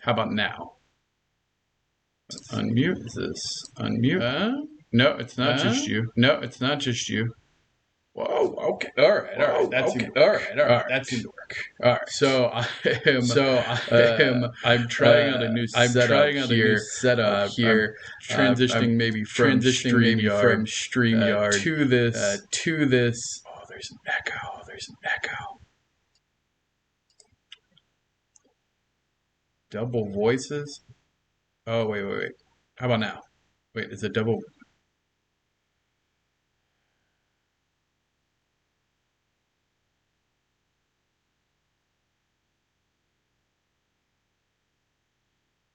How about now? Unmute. Is this unmute? No, it's not just you. No, it's not just you. Whoa, okay. All right. That seemed to work. All right. That seemed to work. All right. So I'm trying out a new setup here. I'm transitioning maybe from StreamYard to this. Oh, there's an echo. Double voices? Oh, wait. How about now? Wait, is it double?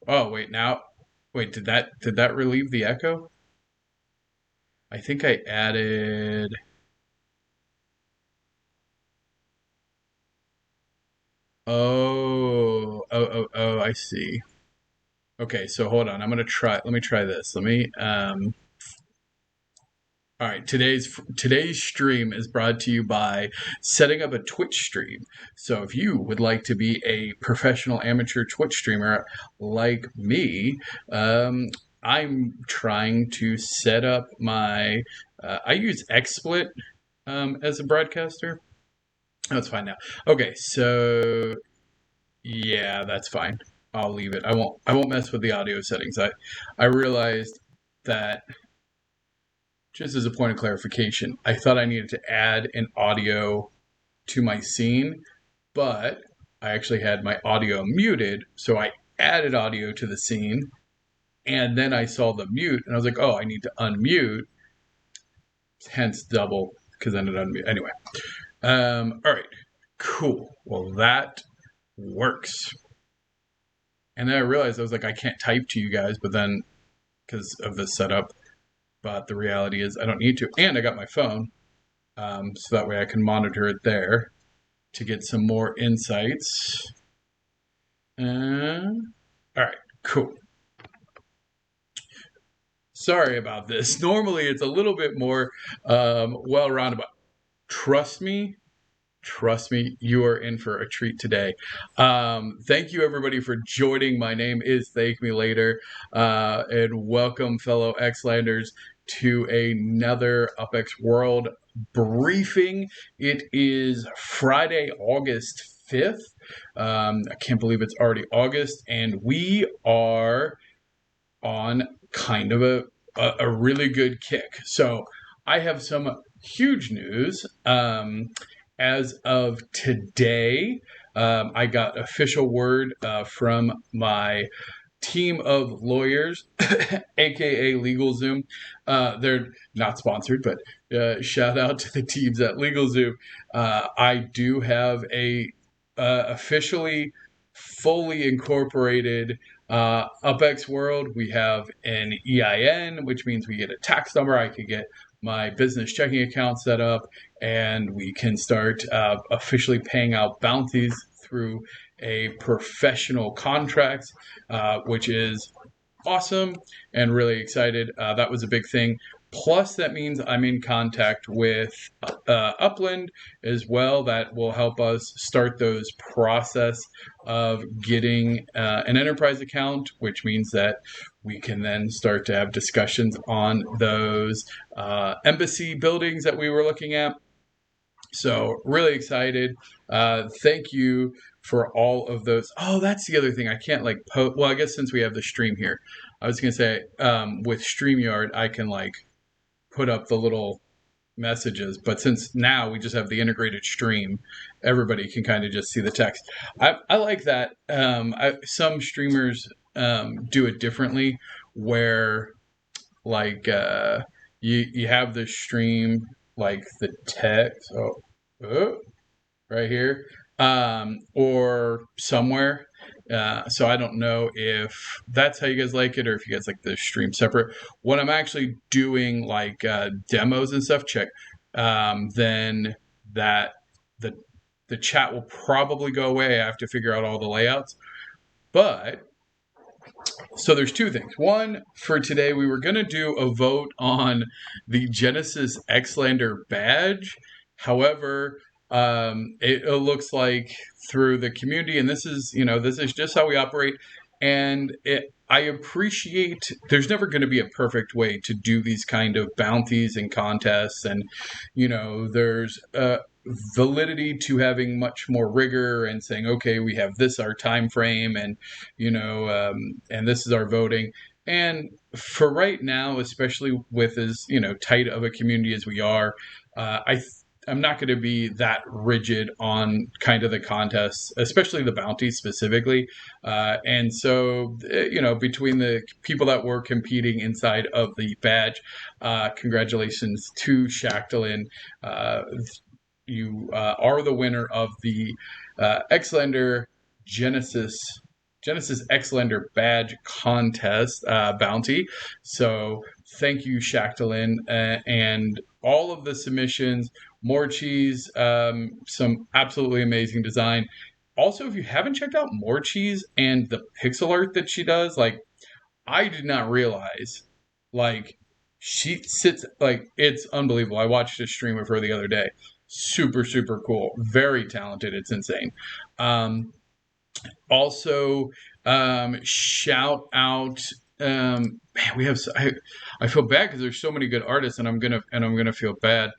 Oh, wait, now. Wait, did that relieve the echo? I think I added. Oh, I see. Okay, so hold on. Let me try this. All right, today's stream is brought to you by setting up a Twitch stream. So if you would like to be a professional amateur Twitch streamer like me, I'm trying to set up my. I use XSplit as a broadcaster. That's fine now. Okay, so yeah, that's fine. I'll leave it. I won't mess with the audio settings. I realized that, just as a point of clarification, I thought I needed to add an audio to my scene, but I actually had my audio muted, so I added audio to the scene, and then I saw the mute, and I was like, oh, I need to unmute, hence double, because then it unmute. Anyway, all right, cool. Well, that works. And then I realized I was like, I can't type to you guys, but then because of this setup, but the reality is I don't need to. And I got my phone, so that way I can monitor it there to get some more insights. All right, cool. Sorry about this. Normally it's a little bit more well-rounded, but trust me, you are in for a treat today. Thank you, everybody, for joining. My name is Thank Me Later, and welcome, fellow Xlanders, to another UpX World briefing. It is Friday, August 5th. I can't believe it's already August, and we are on kind of a really good kick. So I have some huge news. As of today, I got official word from my team of lawyers, aka LegalZoom. They're not sponsored, but shout out to the teams at LegalZoom. I do have a officially fully incorporated UpX World. We have an EIN, which means we get a tax number. I could get my business checking account set up, and we can start officially paying out bounties through a professional contract, which is awesome and really excited. That was a big thing. Plus, that means I'm in contact with Upland as well. That will help us start those process of getting an enterprise account, which means that we can then start to have discussions on those embassy buildings that we were looking at. So really excited. Thank you for all of those. Oh, that's the other thing. I can't post. Well, I guess since we have the stream here, I was going to say with StreamYard, I can put up the little messages. But since now we just have the integrated stream, everybody can kind of just see the text. I like that. Some streamers do it differently where you have the stream the text right here or somewhere. So I don't know if that's how you guys like it or if you guys like the stream separate. When I'm actually doing demos and stuff, then the chat will probably go away. I have to figure out all the layouts. But so there's two things. One, for today, we were going to do a vote on the Genesis Xlander badge. However, it looks like through the community, and this is just how we operate. And I appreciate there's never going to be a perfect way to do these kind of bounties and contests. And, there's validity to having much more rigor and saying, okay, we have this, our time frame, and, and this is our voting. And for right now, especially with as, tight of a community as we are, I'm not going to be that rigid on kind of the contests, especially the bounties specifically. And so, between the people that were competing inside of the badge, congratulations to Shacklin. You are the winner of the Xlander Genesis Xlander badge contest bounty. So thank you, Shacklin, and all of the submissions. More cheese, some absolutely amazing design. Also, if you haven't checked out More Cheese and the pixel art that she does, like, I did not realize, like, she sits, like, it's unbelievable. I watched a stream of her the other day. Super, super cool. Very talented. It's insane. Also, shout out. Man, we have. I feel bad because there's so many good artists, and I'm gonna feel bad.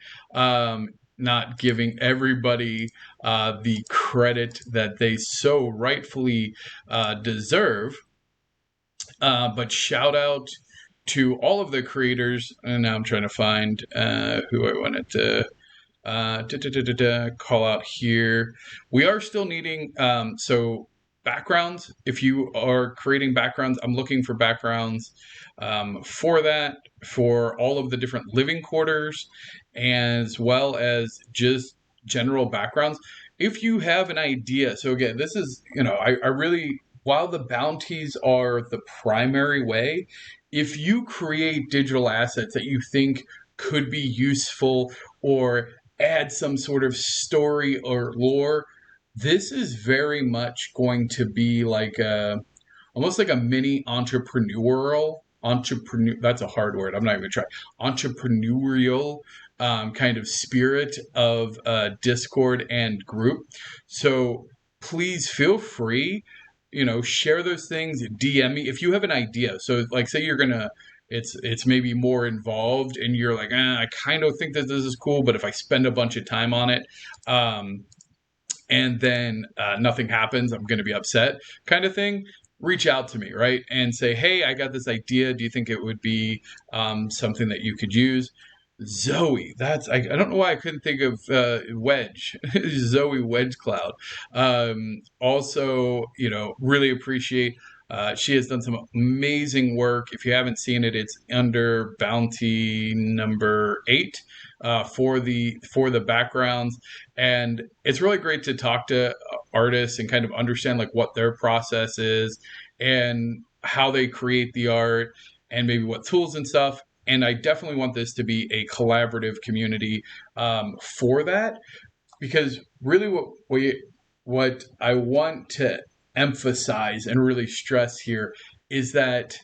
Not giving everybody the credit that they so rightfully deserve. But shout out to all of the creators. And now I'm trying to find who I wanted to call out here. We are still needing so backgrounds. If you are creating backgrounds, I'm looking for backgrounds for that, for all of the different living quarters, as well as just general backgrounds. If you have an idea, so again, this is, I really, while the bounties are the primary way, if you create digital assets that you think could be useful or add some sort of story or lore, this is very much going to be like almost like a mini entrepreneur, that's a hard word, I'm not even trying, entrepreneurial kind of spirit of Discord and group. So please feel free, share those things, DM me if you have an idea. So like, say you're gonna, it's maybe more involved and you're like, I kind of think that this is cool, but if I spend a bunch of time on it, and then nothing happens, I'm going to be upset, kind of thing. Reach out to me, right? And say, hey, I got this idea. Do you think it would be something that you could use? Zoe, I don't know why I couldn't think of Wedge, Zoe Wedge Cloud. Also, really appreciate. She has done some amazing work. If you haven't seen it, it's under bounty number 8 for the backgrounds, and it's really great to talk to artists and kind of understand like what their process is and how they create the art and maybe what tools and stuff. And I definitely want this to be a collaborative community for that, because really what I want to emphasize and really stress here is that,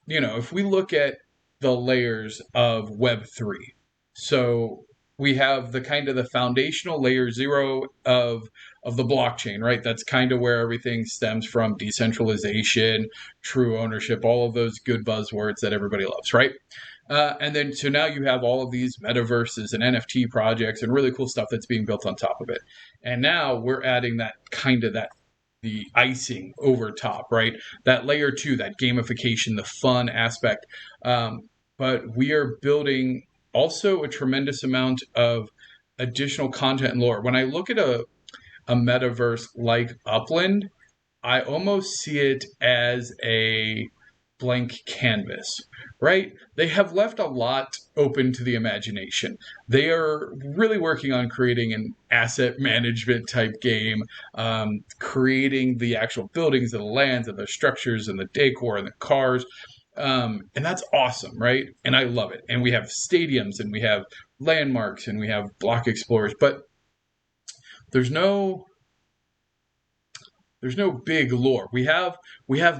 if we look at the layers of Web3, so we have the kind of the foundational layer 0 of the blockchain, right? That's kind of where everything stems from: decentralization, true ownership, all of those good buzzwords that everybody loves, right? And then, so now you have all of these metaverses and NFT projects and really cool stuff that's being built on top of it. And now we're adding that kind of the icing over top, right? That layer 2, that gamification, the fun aspect. But we are building also a tremendous amount of additional content and lore. When I look at a metaverse like Upland, I almost see it as a blank canvas, right? They have left a lot open to the imagination. They are really working on creating an asset management type game, creating the actual buildings and the lands and the structures and the decor and the cars. And that's awesome, right? And I love it. And we have stadiums and we have landmarks and we have block explorers, but there's no big lore. We have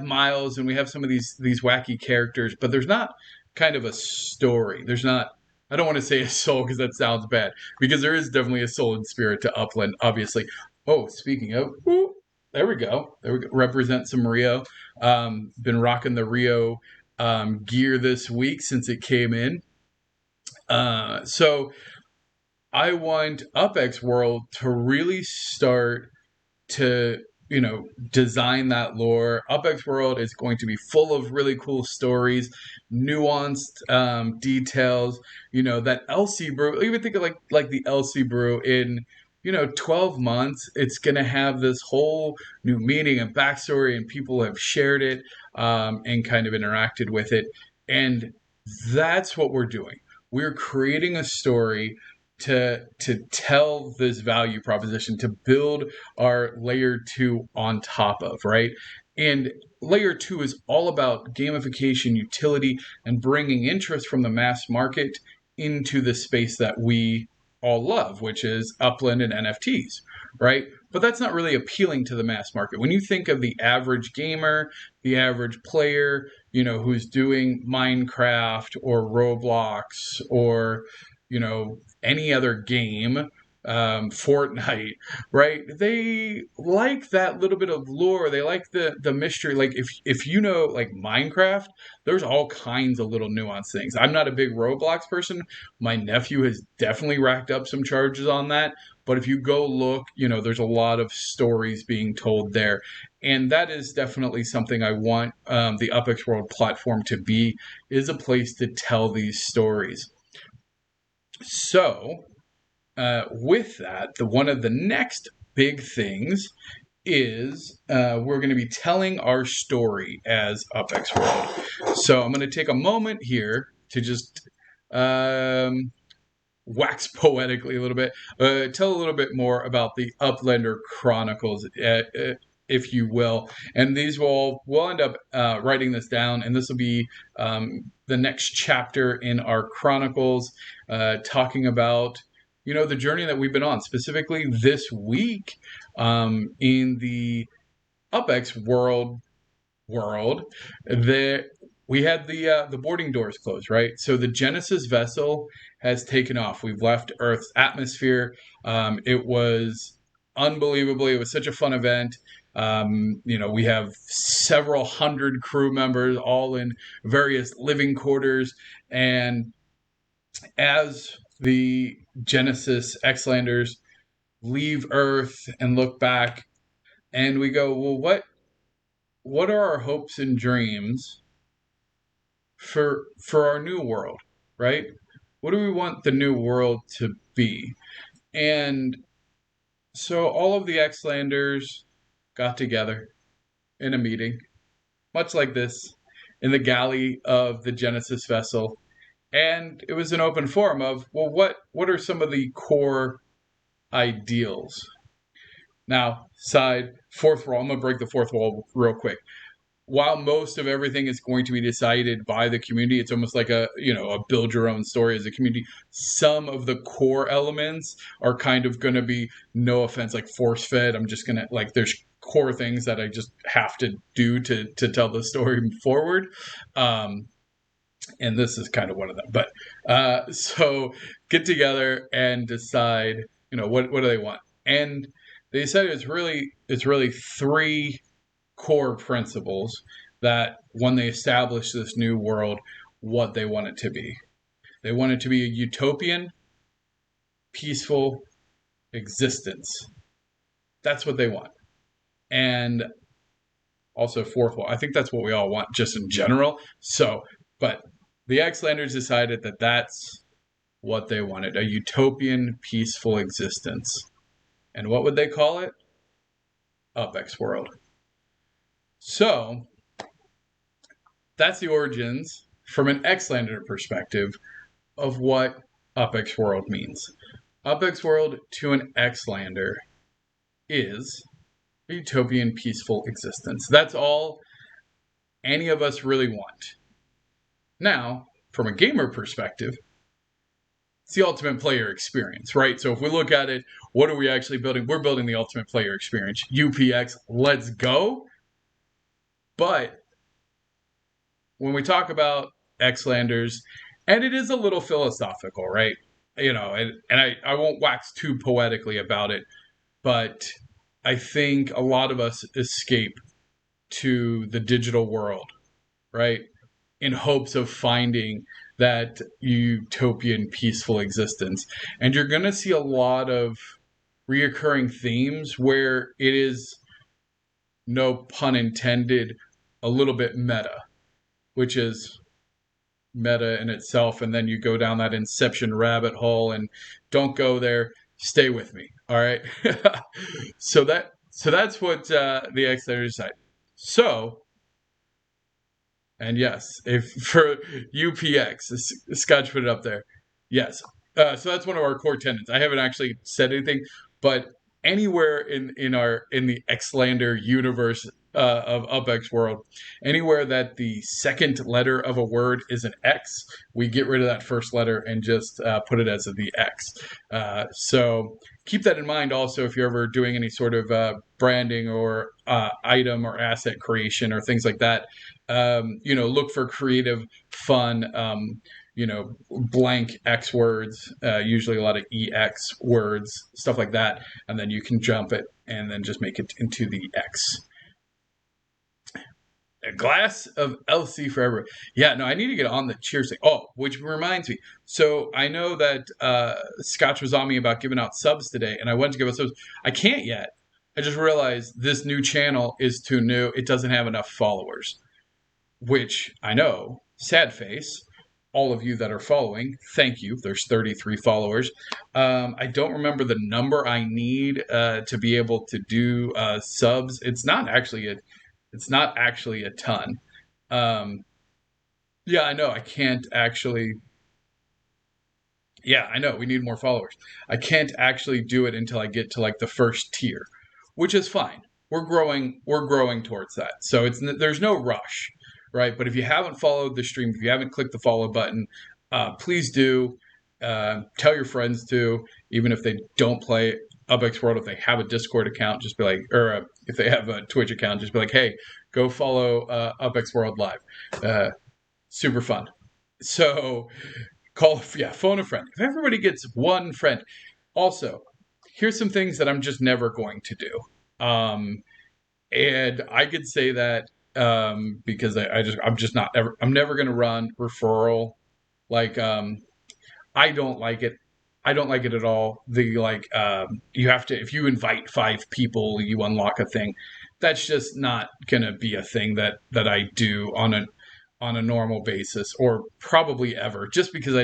Miles and we have some of these wacky characters, but there's not kind of a story. There's not, I don't want to say a soul because that sounds bad, because there is definitely a soul and spirit to Upland, obviously. Oh, speaking of, There we go. There we go. Represent some Rio. Been rocking the Rio gear this week since it came in. So I want UpX World to really start to design that lore. UpX World is going to be full of really cool stories, nuanced details. That LC brew. Even think of like the LC brew in 12 months. It's gonna have this whole new meaning and backstory, and people have shared it and kind of interacted with it, and that's what we're doing. We're creating a story to tell this value proposition, to build our layer 2 on top of, right? And layer 2 is all about gamification, utility, and bringing interest from the mass market into the space that we all love, which is Upland and NFTs, right? But that's not really appealing to the mass market. When you think of the average gamer, the average player, who's doing Minecraft or Roblox or any other game, Fortnite, right? They like that little bit of lore. They like the mystery. Like if like Minecraft, there's all kinds of little nuanced things. I'm not a big Roblox person. My nephew has definitely racked up some charges on that. But if you go look, there's a lot of stories being told there. And that is definitely something I want the UpX World platform to be, is a place to tell these stories. So, with that, one of the next big things is we're going to be telling our story as UpX World. So I'm going to take a moment here to just wax poetically a little bit, tell a little bit more about the Uplander Chronicles, if you will. And these we'll end up writing this down, and this will be the next chapter in our chronicles, talking about the journey that we've been on. Specifically this week, in the UpX world, there we had the boarding doors closed, right? So the Genesis vessel has taken off. We've left Earth's atmosphere. It was unbelievably. It was such a fun event. We have several hundred crew members, all in various living quarters, and as the Genesis Xlanders leave Earth and look back, and we go, well, what are our hopes and dreams for our new world, right? What do we want the new world to be? And so all of the Xlanders got together in a meeting, much like this, in the galley of the Genesis vessel. And it was an open forum of, well, what are some of the core ideals? Now, fourth wall, I'm going to break the fourth wall real quick. While most of everything is going to be decided by the community, it's almost like a build your own story as a community. Some of the core elements are kind of going to be, no offense, like force fed. I'm just going to, there's core things that I just have to do to tell the story forward. And this is kind of one of them. But so get together and decide, what do they want? And they said it's really three core principles that when they establish this new world, what they want it to be. They want it to be a utopian, peaceful existence. That's what they want. And also fourth wall. I think that's what we all want just in general. So, but the Xlanders decided that that's what they wanted, a utopian, peaceful existence. And what would they call it? UpX World. So, that's the origins, from an Xlander perspective, of what UpX World means. UpX World to an Xlander is a utopian, peaceful existence. That's all any of us really want. Now, from a gamer perspective, it's the ultimate player experience, right? So if we look at it, what are we actually building? We're building the ultimate player experience. UPX, let's go. But when we talk about Xlanders, and it is a little philosophical, right? And I won't wax too poetically about it, but I think a lot of us escape to the digital world, right? In hopes of finding that utopian peaceful existence. And you're going to see a lot of reoccurring themes where it is, no pun intended, a little bit meta, which is meta in itself. And then you go down that inception rabbit hole, and don't go there. Stay with me. All right. So that's what the X-Letter decided. So, and yes, if for UPX, Scotch put it up there. Yes. So that's one of our core tenets. I haven't actually said anything, but anywhere in the Xlander universe of UpX world, anywhere that the second letter of a word is an X, we get rid of that first letter and just put it as the X. So keep that in mind also if you're ever doing any sort of branding or item or asset creation or things like that. Look for creative, fun, blank X words, usually a lot of EX words, stuff like that. And then you can jump it and then just make it into the X. A glass of LC forever. Yeah, no, I need to get on the cheers thing. Oh, which reminds me. So I know that Scotch was on me about giving out subs today, and I went to give out subs. I can't yet. I just realized this new channel is too new. It doesn't have enough followers, which I know, sad face, all of you that are following, thank you. There's 33 followers. I don't remember the number I need to be able to do subs. It's not actually a ton. Yeah, I know. I can't actually. Yeah, I know. We need more followers. I can't actually do it until I get to like the first tier, which is fine. We're growing. We're growing towards that. So there's no rush, right? But if you haven't followed the stream, if you haven't clicked the follow button, please do. Tell your friends to, even if they don't play UpX World. If they have a Discord account, just be like, or if they have a Twitch account, just be like, hey, go follow UpX World Live. Super fun. So phone a friend. If everybody gets one friend. Also, here's some things that I'm just never going to do. And I could say that because I'm never going to run referral. Like, I don't like it. I don't like it at all. You have to, if you invite 5 people, you unlock a thing. That's just not going to be a thing that I do on a normal basis, or probably ever, just because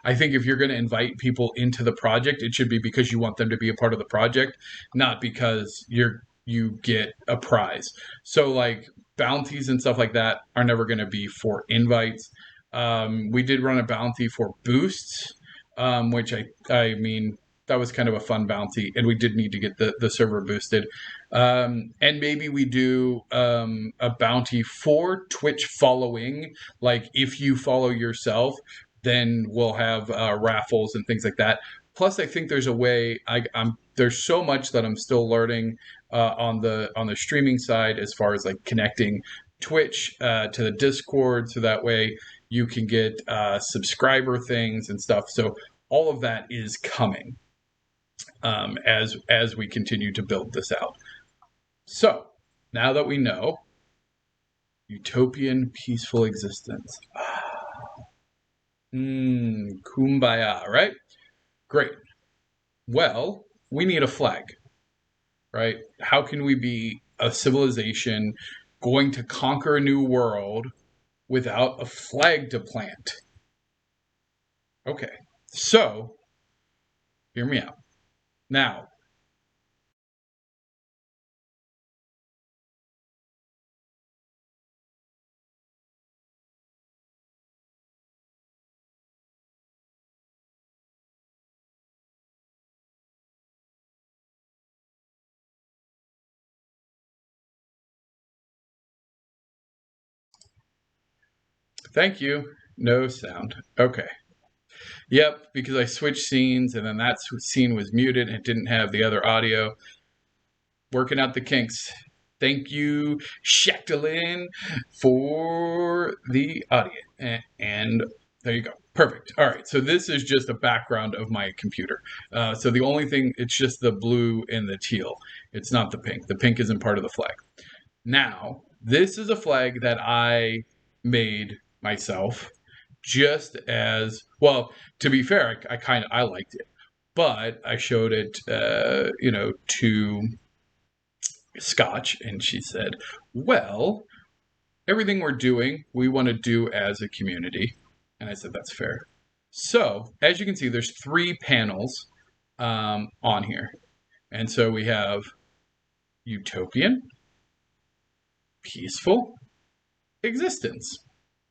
I think if you're going to invite people into the project, it should be because you want them to be a part of the project, not because you get a prize. So like bounties and stuff like that are never going to be for invites. We did run a bounty for boosts, which I mean, that was kind of a fun bounty, and we did need to get the server boosted. And maybe we do a bounty for Twitch following. Like if you follow yourself, then we'll have raffles and things like that. Plus, I think there's a way. There's so much that I'm still learning on the streaming side as far as like connecting Twitch to the Discord, so that way you can get subscriber things and stuff. So all of that is coming as we continue to build this out. So now that we know utopian peaceful existence, kumbaya, right? Great. Well, we need a flag, right? How can we be a civilization going to conquer a new world without a flag to plant? Okay, so hear me out. Now, thank you. No sound. Okay. Yep, because I switched scenes and then that scene was muted and it didn't have the other audio. Working out the kinks. Thank you, Shacklin, for the audio. And there you go. Perfect. All right. So this is just a background of my computer. So the only thing, it's just the blue and the teal. It's not the pink. The pink isn't part of the flag. Now, this is a flag that I made myself just as, well, to be fair, I liked it, but I showed it, to Scotch, and she said, well, everything we're doing, we want to do as a community. And I said, that's fair. So, as you can see, there's 3 panels on here. And so we have utopian, peaceful, existence.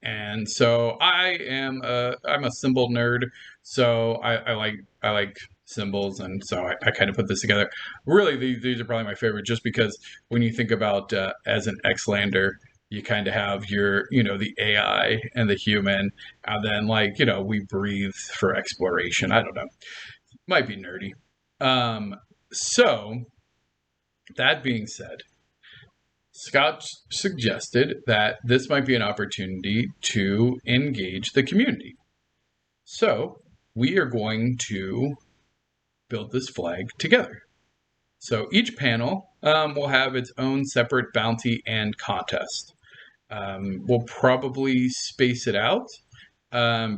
And so I'm a symbol nerd, so I like symbols, and so I kind of put this together. Really, these are probably my favorite, just because when you think about as an X-lander, you kind of have your, the AI and the human, and then we breathe for exploration. I don't know, might be nerdy. So that being said, Scott suggested that this might be an opportunity to engage the community. So we are going to build this flag together. So each panel will have its own separate bounty and contest. We'll probably space it out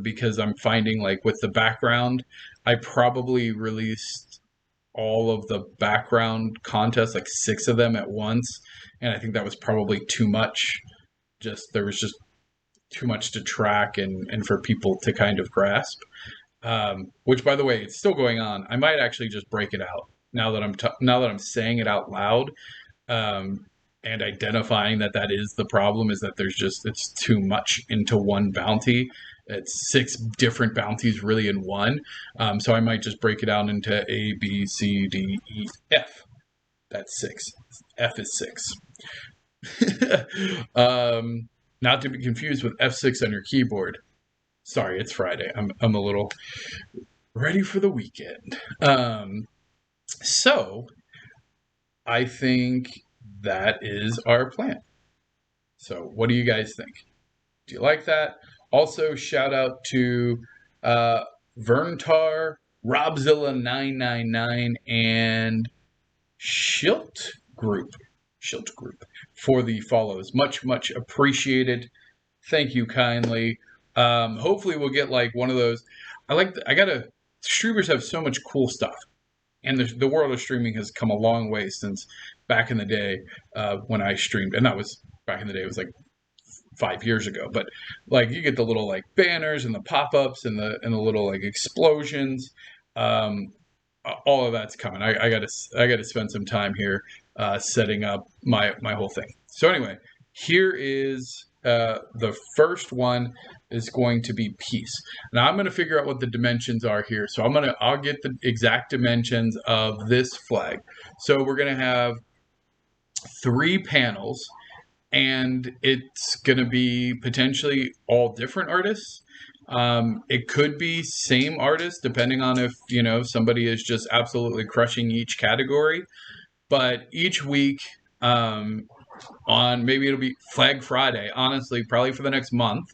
because I'm finding, with the background, I probably released all of the background contests, 6 of them at once. And I think that was probably too much. There was just too much to track and for people to kind of grasp. Which, by the way, it's still going on. I might actually just break it out now that I'm saying it out loud, and identifying that is the problem, is that it's too much into one bounty. It's 6 different bounties really in one. So I might just break it out into A, B, C, D, E, F. That's 6. F is 6. Not to be confused with F6 on your keyboard. Sorry, it's Friday. I'm a little ready for the weekend. So I think that is our plan. So what do you guys think? Do you like that? Also, shout out to Verntar, Robzilla999, and Schilt Group for the follows. Much, much appreciated. Thank you kindly. Hopefully we'll get one of those. Streamers have so much cool stuff, and the world of streaming has come a long way since back in the day when I streamed, and that was back in the day. It was 5 years ago, but you get the little banners and the pop-ups and the little explosions. All of that's coming. I gotta spend some time here setting up my whole thing. So anyway, here is the first one is going to be peace. Now I'm going to figure out what the dimensions are here. So I'll get the exact dimensions of this flag. So we're going to have 3 panels, and it's going to be potentially all different artists. It could be same artist, depending on if, somebody is just absolutely crushing each category. But each week, maybe it'll be Flag Friday, honestly, probably for the next month.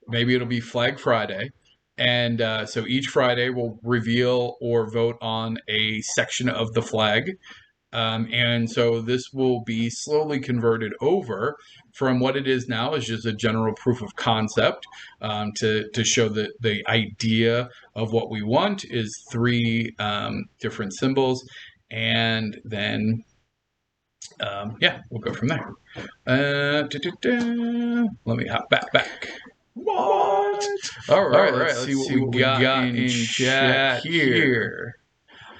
Maybe it'll be Flag Friday. And so each Friday we'll reveal or vote on a section of the flag. And so this will be slowly converted over from what it is now is just a general proof of concept to show that the idea of what we want is 3 different symbols. And then, we'll go from there. Let me hop back. What? All right, let's see what we got in chat here.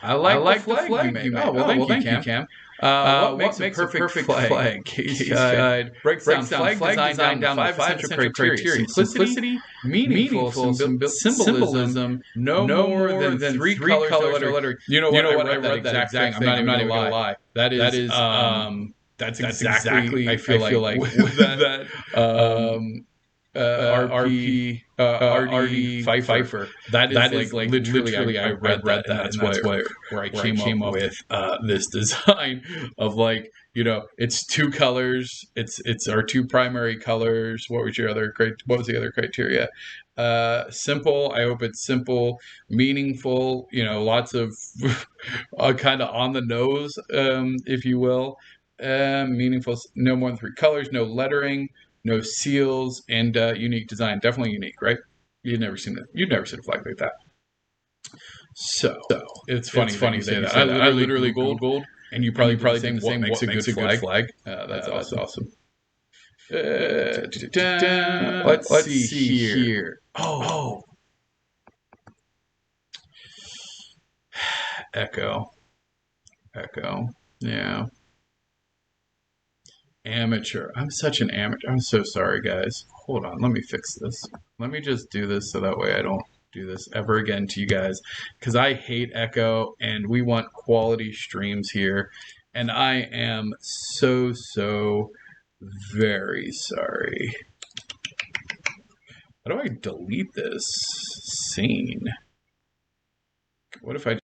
I like the flag you made. Oh, well, thank you, Cam. What makes a perfect flag? Case guide breaks down flag design down to 5 essential criteria: simplicity, meaningful symbolism, no more than 3 colors to letter. You know what? I read that exact thing. I'm not even gonna lie. That's exactly. I feel like that. RD Pfeiffer. That is like literally I read that, and that's where I came up with this design of, like, it's two colors. It's our two primary colors. What was the other criteria? Simple. I hope it's simple, meaningful. Lots of kind of on the nose, if you will. Meaningful. No more than three colors. No lettering. No seals, and unique design. Definitely unique, right? You've never seen a flag like that. So it's funny that you say that. I literally Googled, and you probably did the same. What makes a good flag? That's awesome. Let's see here. Oh, echo. Yeah. Amateur. I'm such an amateur. I'm so sorry, guys. Hold on. Let me fix this. Let me just do this so that way I don't do this ever again to you guys, because I hate echo and we want quality streams here. And I am so very sorry. How do I delete this scene? What if I...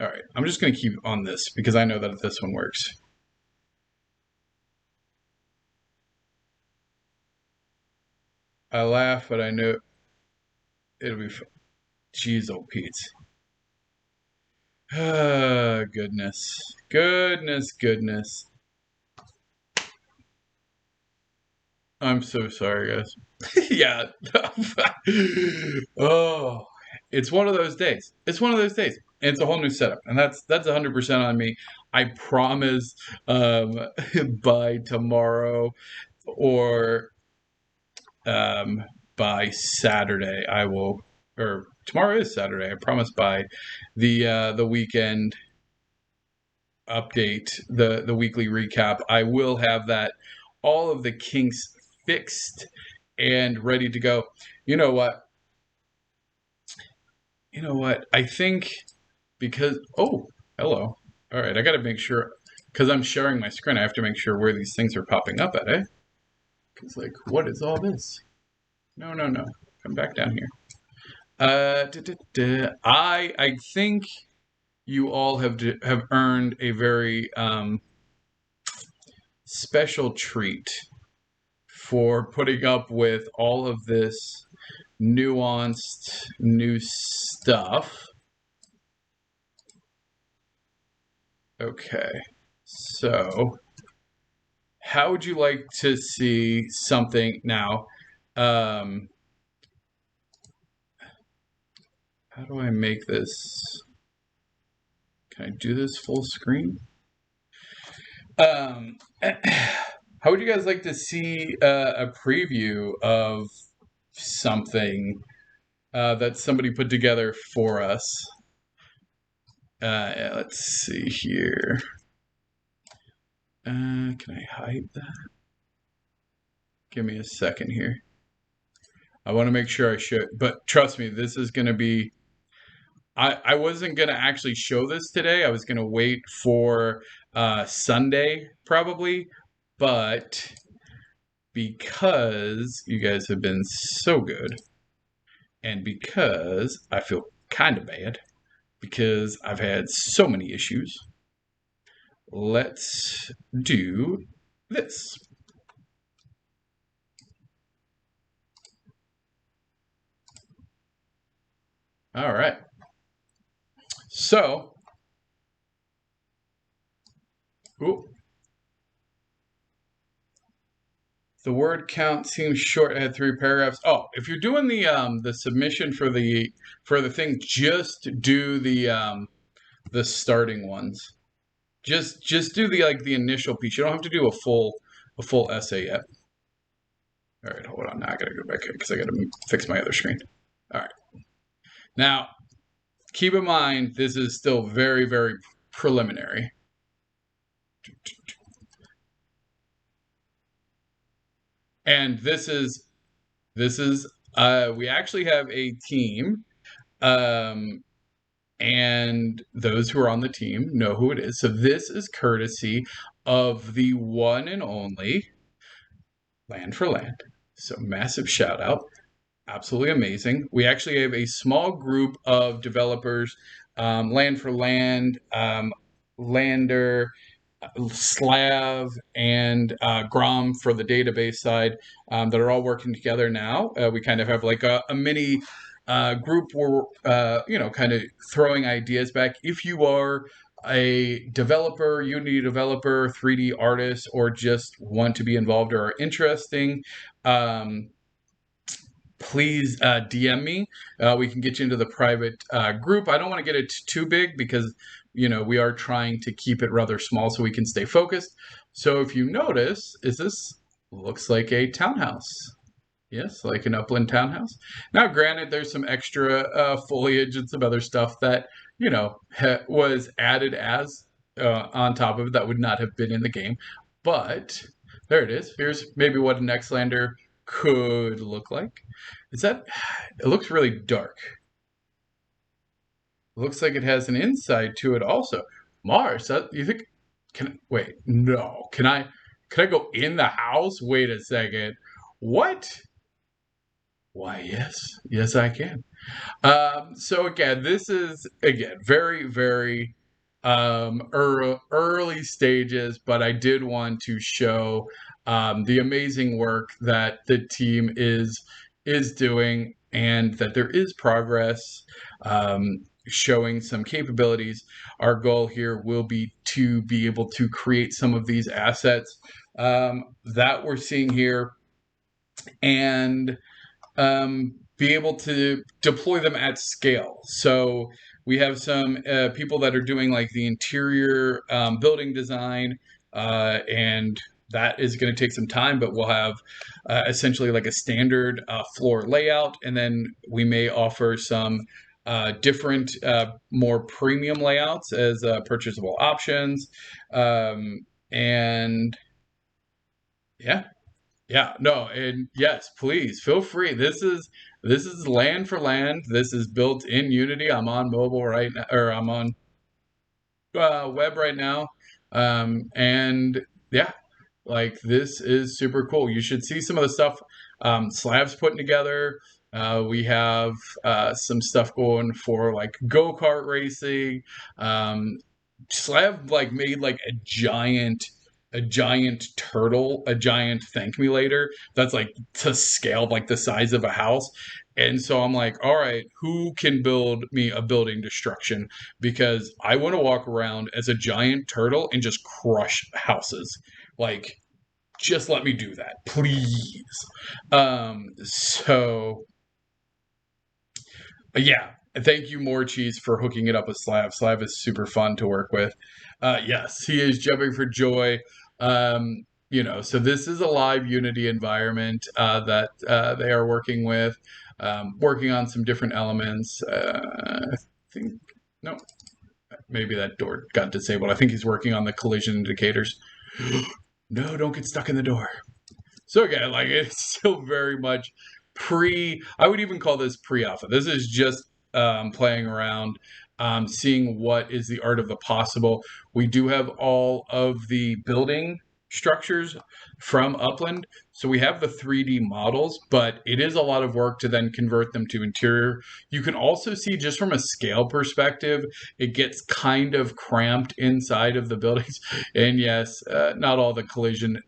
All right, I'm just going to keep on this because I know that this one works. I laugh, but I know it'll be fun. Jeez, oh Pete. Ah, goodness. Goodness. I'm so sorry, guys. Yeah. Oh, it's one of those days. It's one of those days. And it's a whole new setup. And that's 100% on me. I promise by tomorrow or by Saturday I will, or tomorrow is Saturday. I promise by the weekend update, the weekly recap, I will have that all of the kinks fixed and ready to go. You know what? I think because hello. All right, I got to make sure, because I'm sharing my screen. I have to make sure where these things are popping up at, eh? Because, like, what is all this? No. Come back down here. I think you all have earned a very special treat for putting up with all of this nuanced new stuff. Okay, so how would you like to see something now? How do I make this? Can I do this full screen? How would you guys like to see a preview of something that somebody put together for us? Let's see here. Can I hide that? Give me a second here. I want to make sure I show, but trust me, this is going to be... I wasn't going to actually show this today. I was going to wait for Sunday probably, but because you guys have been so good, and because I feel kind of bad, because I've had so many issues, let's do this. All right. So, ooh, the word count seems short. I had 3 paragraphs. Oh, if you're doing the submission for the thing, just do the starting ones. Just do the initial piece. You don't have to do a full essay yet. All right, hold on. Now I gotta go back here because I gotta fix my other screen. All right. Now, keep in mind this is still very, very preliminary. And we actually have a team, and those who are on the team know who it is. So this is courtesy of the one and only Land for Land. So massive shout out. Absolutely amazing. We actually have a small group of developers, Land for Land, Lander, Slav, and Grom for the database side, that are all working together now. We kind of have like a mini group where kind of throwing ideas back. If you are a developer, Unity developer, 3D artist, or just want to be involved or are interesting, please DM me. We can get you into the private group. I don't want to get it too big because, we are trying to keep it rather small so we can stay focused. So if you notice, looks like a townhouse. Yes, like an upland townhouse. Now, granted, there's some extra foliage and some other stuff that, was added as on top of it that would not have been in the game. But there it is. Here's maybe what a Nextlander could look like. It looks really dark. It looks like it has an inside to it also. Mars, you think, wait, no. Can I go in the house? Wait a second. What? Why, yes. Yes, I can. So again, this is very, very early stages, but I did want to show the amazing work that the team is doing, and that there is progress, showing some capabilities. Our goal here will be to be able to create some of these assets that we're seeing here, and be able to deploy them at scale. So we have some people that are doing like the interior building design, and that is going to take some time, but we'll have essentially like a standard floor layout, and then we may offer some different, more premium layouts as purchasable options. And yeah, yeah, no, and yes, please feel free. This is Land for Land. This is built in Unity. I'm on mobile right now, or I'm on web right now, and yeah, like this is super cool. You should see some of the stuff Slav's putting together. We have some stuff going for like go-kart racing. Slav like made like a giant turtle, a giant thank me later that's like to scale like the size of a house. And so I'm like, all right, who can build me a building destruction? Because I want to walk around as a giant turtle and just crush houses. Like, just let me do that, please. So yeah, thank you, More Cheese, for hooking it up with Slav. Slav is super fun to work with. Yes, he is jumping for joy. So this is a live Unity environment that they are working with, working on some different elements. I think, no, maybe that door got disabled. I think he's working on the collision indicators. No, don't get stuck in the door. So again, like it's still very much I would even call this pre-alpha. This is just playing around, seeing what is the art of the possible. We do have all of the building structures from Upland. So we have the 3D models, but it is a lot of work to then convert them to interior. You can also see just from a scale perspective, it gets kind of cramped inside of the buildings. And yes, not all the collision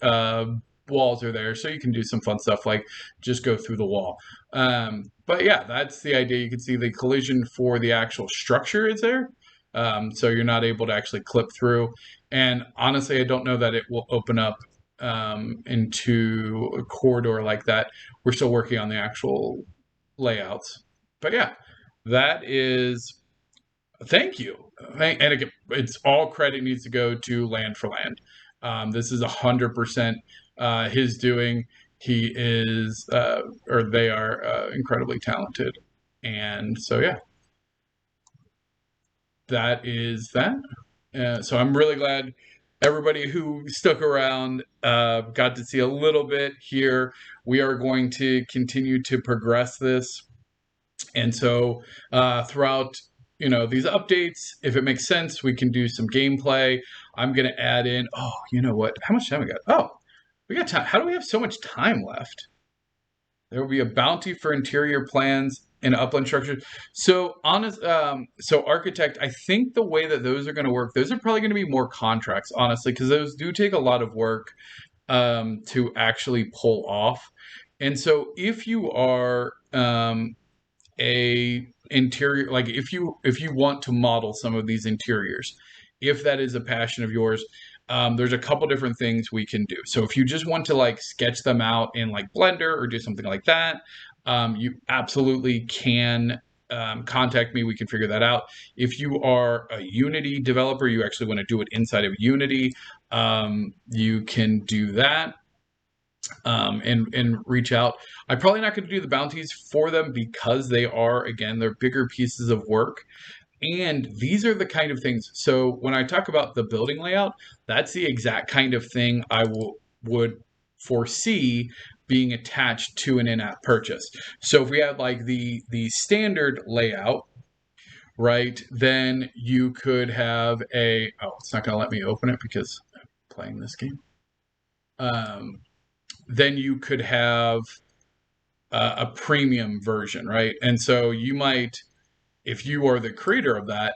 walls are there, so you can do some fun stuff like just go through the wall. But yeah, that's the idea. You can see the collision for the actual structure is there. So you're not able to actually clip through. And honestly, I don't know that it will open up into a corridor like that. We're still working on the actual layouts. But yeah, that is. Thank you. And again, it's all credit needs to go to Land for Land. This is 100% his doing. He is, or they are incredibly talented. And so, yeah, that is that. So I'm really glad everybody who stuck around got to see a little bit here. We are going to continue to progress this. And so throughout, these updates, if it makes sense, we can do some gameplay. I'm going to add in, oh, you know what? How much time we got? Oh, we got time. How do we have so much time left? There will be a bounty for interior plans and upland structures. So so architect, I think the way that those are going to work, those are probably going to be more contracts, honestly, because those do take a lot of work to actually pull off. And so if you are a interior, like if you want to model some of these interiors, if that is a passion of yours, there's a couple different things we can do. So if you just want to like sketch them out in like Blender or do something like that, you absolutely can contact me. We can figure that out. If you are a Unity developer, you actually want to do it inside of Unity, you can do that. And reach out. I'm probably not going to do the bounties for them because they are, again, they're bigger pieces of work. And these are the kind of things. So when I talk about the building layout, that's the exact kind of thing I would foresee being attached to an in-app purchase. So if we have like the standard layout, right, then you could have it's not going to let me open it because I'm playing this game. Then you could have a premium version, right? And so you might, if you are the creator of that,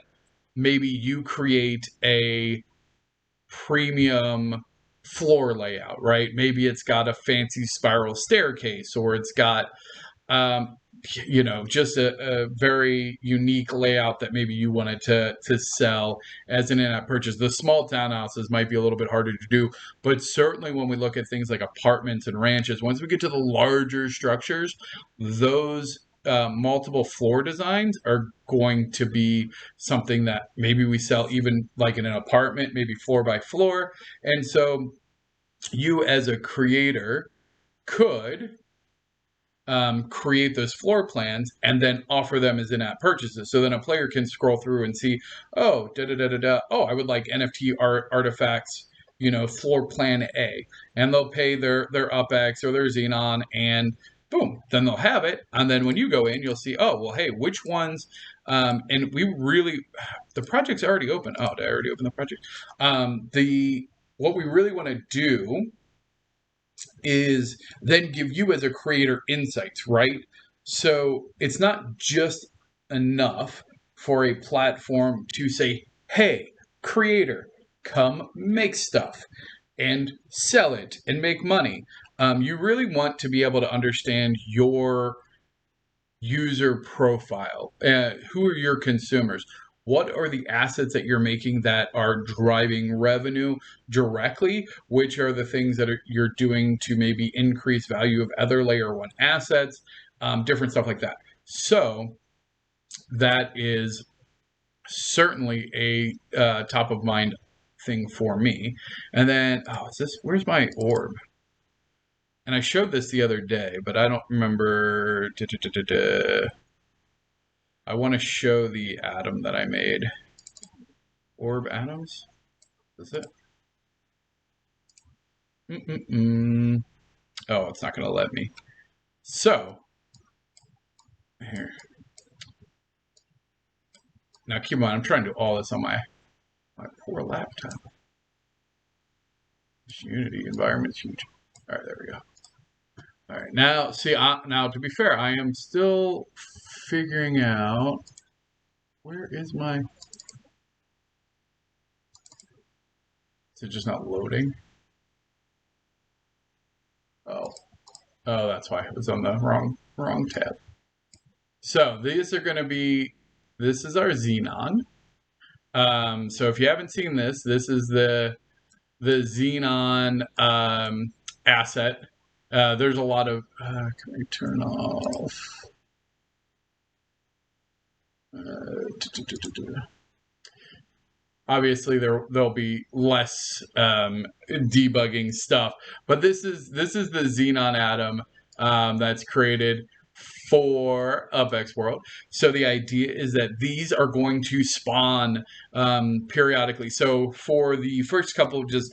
maybe you create a premium floor layout, right? Maybe it's got a fancy spiral staircase, or it's got just a very unique layout that maybe you wanted to sell as an in-app purchase. The small townhouses might be a little bit harder to do, but certainly when we look at things like apartments and ranches, once we get to the larger structures, those multiple floor designs are going to be something that maybe we sell even like in an apartment, maybe floor by floor. And so you as a creator could create those floor plans and then offer them as in-app purchases. So then a player can scroll through and see, oh, oh, I would like NFT artifacts, floor plan A, and they'll pay their UpX or their Xenon, and boom, then they'll have it. And then when you go in, you'll see, oh, well, hey, which ones? And the project's already open. Oh, did I already open the project? What we really want to do is then give you as a creator insights, right? So it's not just enough for a platform to say, hey, creator, come make stuff and sell it and make money. You really want to be able to understand your user profile. Who are your consumers? What are the assets that you're making that are driving revenue directly? Which are the things that you're doing to maybe increase value of other layer one assets, different stuff like that. So that is certainly a top of mind thing for me. And then, where's my orb? And I showed this the other day, but I don't remember. I want to show the atom that I made. Orb atoms? Is it? Oh, it's not going to let me. So, here. Now, keep in mind, I'm trying to do all this on my poor laptop. This Unity environment's huge. All right, there we go. All right, now, see, now to be fair, I am still figuring out where is my. Is it just not loading? Oh, oh, that's why it was on the wrong tab. So these are going to be. This is our Xenon. So if you haven't seen this, this is the Xenon asset. There's a lot of. Can we turn off? Obviously, there'll be less debugging stuff, but this is the Xenon atom that's created for UpX World. So the idea is that these are going to spawn periodically. So for the first couple, just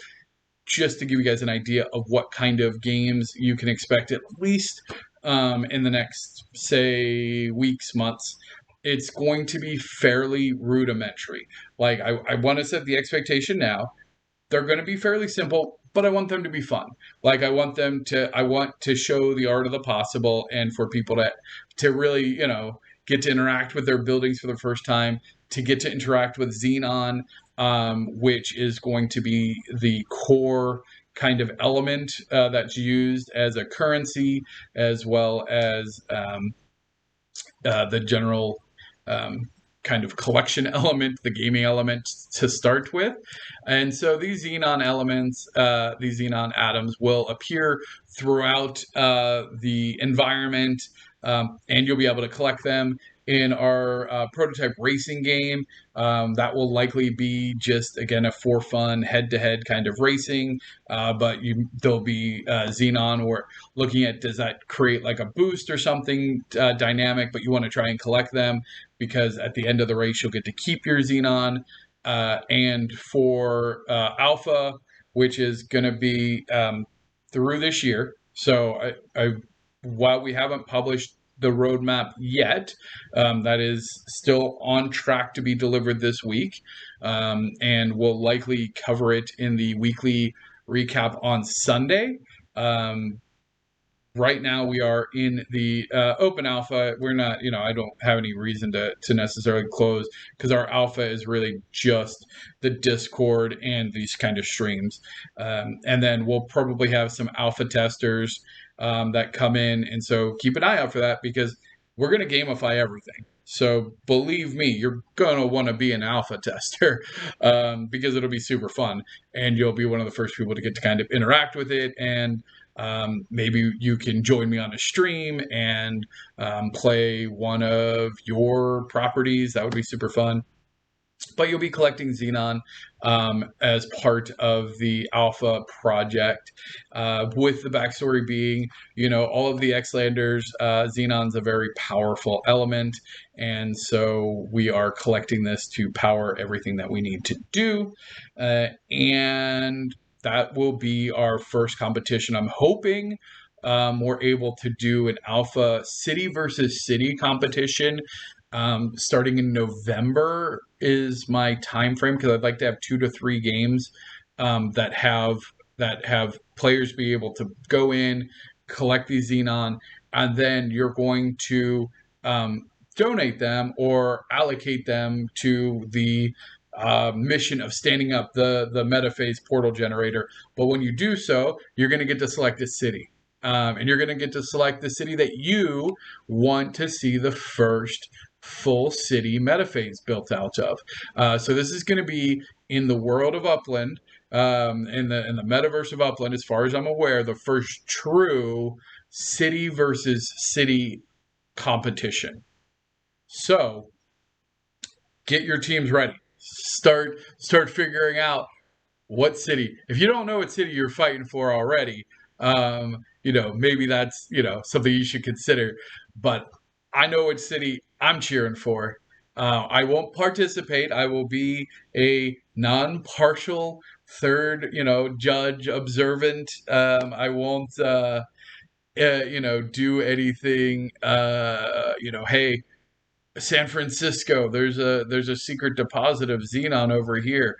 to give you guys an idea of what kind of games you can expect, at least in the next, say, weeks, months, it's going to be fairly rudimentary. Like, I want to set the expectation now. They're going to be fairly simple, but I want them to be fun. Like, I want to show the art of the possible, and for people to really, get to interact with their buildings for the first time, to get to interact with Xenon, which is going to be the core kind of element that's used as a currency, as well as the general kind of collection element, the gaming element to start with. And so these Xenon elements, these Xenon atoms will appear throughout the environment, and you'll be able to collect them in our prototype racing game. That will likely be just, again, a for fun head-to-head kind of racing, but there'll be Xenon, or looking at, does that create like a boost or something dynamic, but you want to try and collect them, because at the end of the race, you'll get to keep your Xenon. And for Alpha, which is going to be through this year. So while we haven't published the roadmap yet, that is still on track to be delivered this week. And we'll likely cover it in the weekly recap on Sunday. Right now we are in the open alpha. We're not, I don't have any reason to necessarily close, because our alpha is really just the Discord and these kind of streams. And then we'll probably have some alpha testers that come in. And so keep an eye out for that, because we're going to gamify everything. So believe me, you're going to want to be an alpha tester because it'll be super fun. And you'll be one of the first people to get to kind of interact with it. And maybe you can join me on a stream and play one of your properties. That would be super fun. But you'll be collecting Xenon as part of the Alpha project, with the backstory being, all of the Xlanders, Xenon's a very powerful element, and so we are collecting this to power everything that we need to do, and that will be our first competition. I'm hoping we're able to do an Alpha city versus city competition starting in November is my time frame, because I'd like to have 2 to 3 games that have players be able to go in, collect these Xenon, and then you're going to donate them or allocate them to the mission of standing up the metaphase portal generator. But when you do so, you're going to get to select a city. And you're going to get to select the city that you want to see the first full city metaphase built out of. So this is going to be in the world of Upland, in the metaverse of Upland, as far as I'm aware, the first true city versus city competition. So get your teams ready. Start figuring out what city. If you don't know what city you're fighting for already, maybe that's, something you should consider. But I know what city I'm cheering for. I won't participate. I will be a non-partial third, judge, observant. I won't, do anything. Hey, San Francisco, there's a secret deposit of Xenon over here.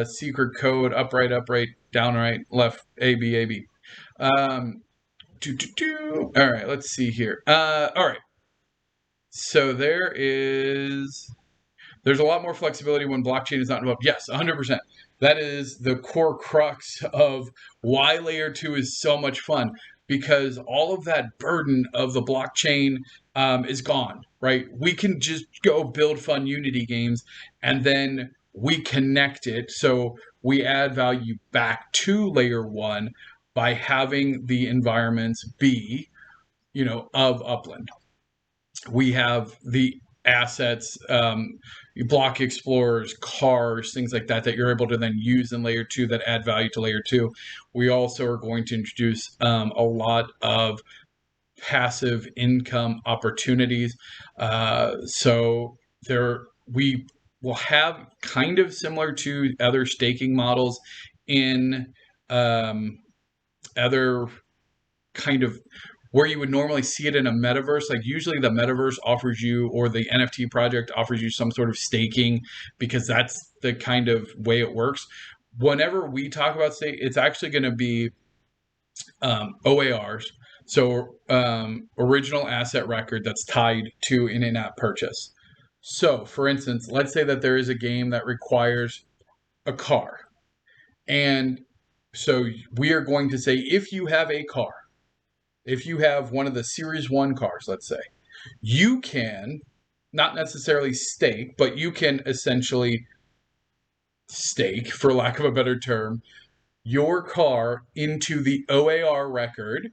Secret code, upright, downright, left, AB. All right, let's see here. All right. So there's a lot more flexibility when blockchain is not involved. Yes, 100%. That is the core crux of why layer 2 is so much fun, because all of that burden of the blockchain is gone, right? We can just go build fun Unity games and then we connect it. So we add value back to layer one by having the environments be, of Upland. We have the assets, block explorers, cars, things like that you're able to then use in layer two that add value to layer two. We also are going to introduce a lot of passive income opportunities. So we will have, kind of similar to other staking models, in other kind of where you would normally see it in a metaverse. Like usually the metaverse offers you, or the NFT project offers you, some sort of staking, because that's the kind of way it works. Whenever we talk about stake, it's actually going to be OARs. So original asset record that's tied to an in-app purchase. So for instance, let's say that there is a game that requires a car. And so we are going to say, if you have a car, if you have one of the Series 1 cars, let's say, you can not necessarily stake, but you can essentially stake, for lack of a better term, your car into the OAR record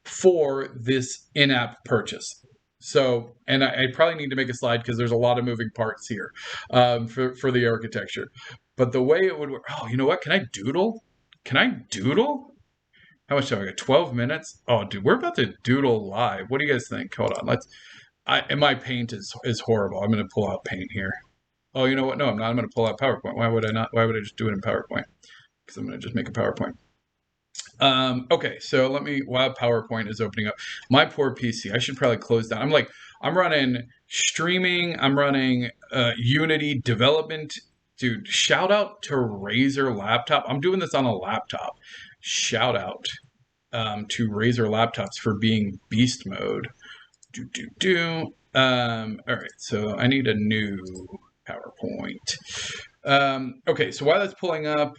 for this in-app purchase. So, and I probably need to make a slide because there's a lot of moving parts here for the architecture. But the way it would work, oh, you know what? Can I doodle? Can I doodle? How much have I got? 12 minutes? Oh, dude, we're about to doodle live. What do you guys think? Hold on. And my paint is horrible. I'm going to pull out paint here. Oh, you know what? No, I'm not. I'm going to pull out PowerPoint. Why would I not? Why would I just do it in PowerPoint? Because I'm going to just make a PowerPoint. Okay, so while PowerPoint is opening up, my poor PC, I should probably close down. I'm running streaming, I'm running Unity development. Dude, shout out to Razer laptop. I'm doing this on a laptop. Shout out to Razer laptops for being beast mode. All right, so I need a new PowerPoint. Okay, so while that's pulling up,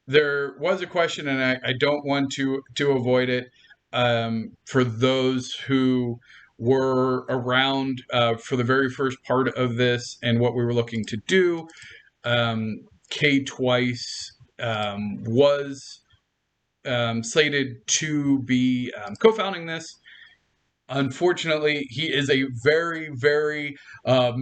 there was a question, and I don't want to avoid it. For those who were around for the very first part of this and what we were looking to do, K Twice was slated to be co-founding this. Unfortunately, he is a very, very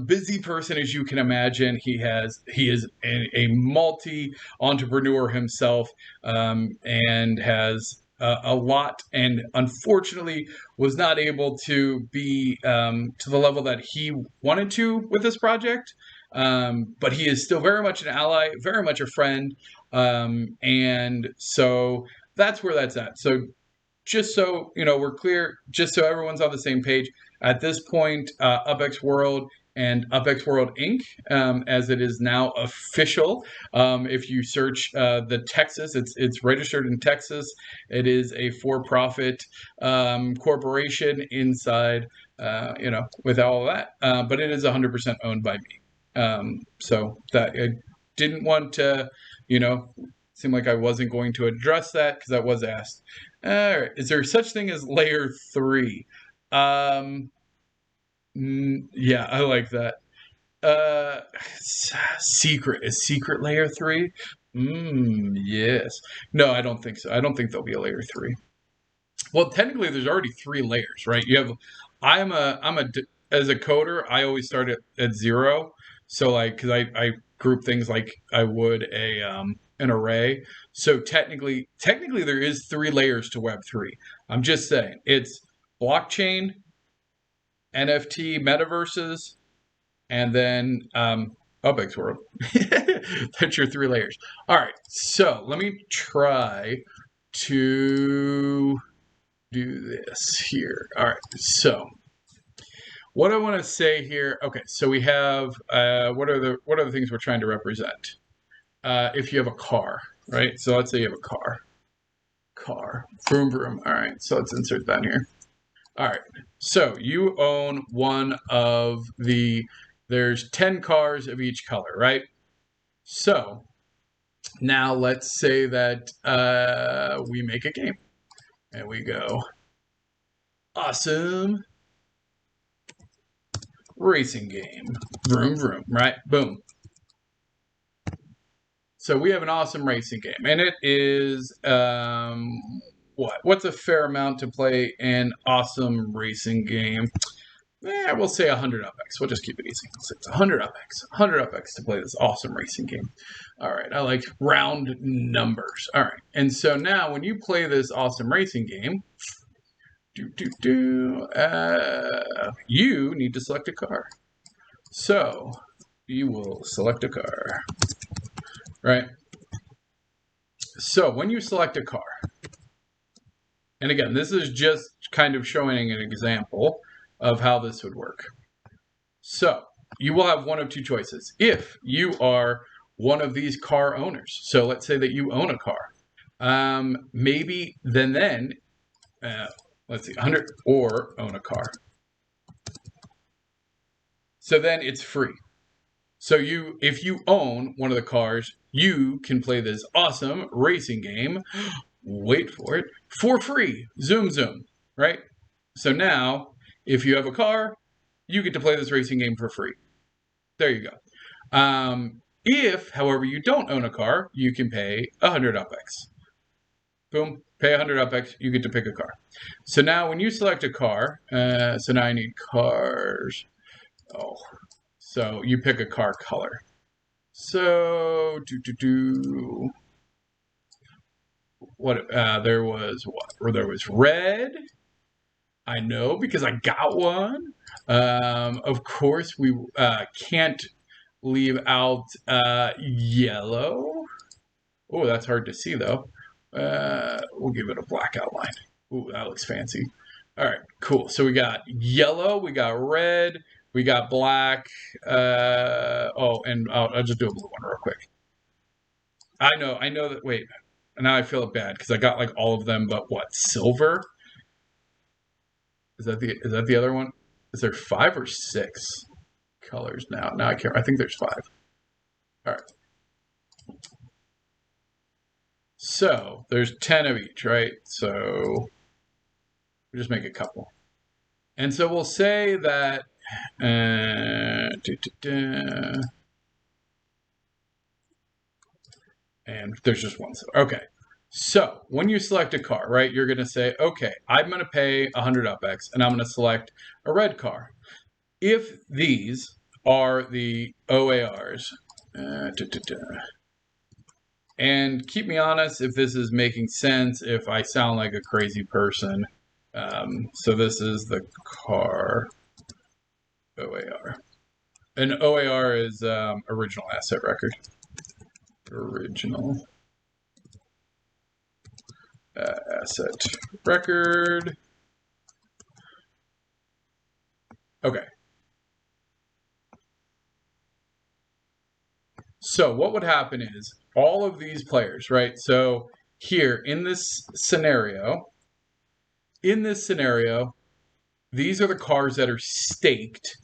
busy person, as you can imagine. He is a multi-entrepreneur himself, and has a lot, and unfortunately was not able to be to the level that he wanted to with this project. But he is still very much an ally, very much a friend, and so that's where that's at. So just so we're clear, just so everyone's on the same page, at this point, UpX World and UpX World Inc., as it is now official. If you search the Texas, it's registered in Texas. It is a for-profit corporation inside, with all of that. But it is 100% owned by me. So that I didn't want to, seem like I wasn't going to address that because that was asked. All right. Is there such thing as layer 3? Yeah, I like that. Secret layer 3? Yes. No, I don't think so. I don't think there'll be a layer 3. Well, technically there's already 3 layers, right? As a coder, I always start at 0. So because I group things like I would an array. So technically there is 3 layers to Web3. I'm just saying it's blockchain, NFT, metaverses, and then UpX World. That's your 3 layers. All right, so let me try to do this here. All right, so what I want to say here. Okay, so we have what are the things we're trying to represent? If you have a car, right? So let's say you have a car, vroom vroom. All right, so let's insert that here. All right, so you own one of there's 10 cars of each color, right? So now let's say that we make a game. There we go. Awesome racing game. Vroom, vroom, right? Boom. So we have an awesome racing game, and it is what? What's a fair amount to play an awesome racing game? We'll say 100 UpX. We'll just keep it easy. So it's 100 UpX. 100 UpX to play this awesome racing game. All right, I like round numbers. All right, and so now when you play this awesome racing game, you need to select a car. So you will select a car, right? So when you select a car, and again, this is just kind of showing an example of how this would work. So you will have one of two choices. If you are one of these car owners, so let's say that you own a car, maybe then let's see, 100 or own a car. So then it's free. So if you own one of the cars, you can play this awesome racing game, wait for it, for free. Zoom, zoom, right? So now, if you have a car, you get to play this racing game for free. There you go. If, however, you don't own a car, you can pay 100 UpX. Boom, pay 100 UpX, you get to pick a car. So now when you select a car, so now I need cars. Oh, so you pick a car color. So what? There was red. I know because I got one. Of course, we can't leave out yellow. Oh, that's hard to see though. We'll give it a black outline. Ooh, that looks fancy. All right, cool. So we got yellow, we got red, we got black. Oh, and I'll just do a blue one real quick. I know that. Wait, now I feel bad because I got like all of them, but what? Silver? Is that the other one? Is there 5 or 6 colors now? Now I can't. I think there's 5. All right. So there's 10 of each, right? So we'll just make a couple. And so we'll say that and there's just one. Okay. So when you select a car, right, you're going to say, okay, I'm going to pay 100 UpX and I'm going to select a red car. If these are the OARs, and keep me honest if this is making sense, if I sound like a crazy person. So this is the car OAR. An OAR is original asset record. Original asset record. Okay. So what would happen is all of these players, right? So here in this scenario, these are the cars that are staked,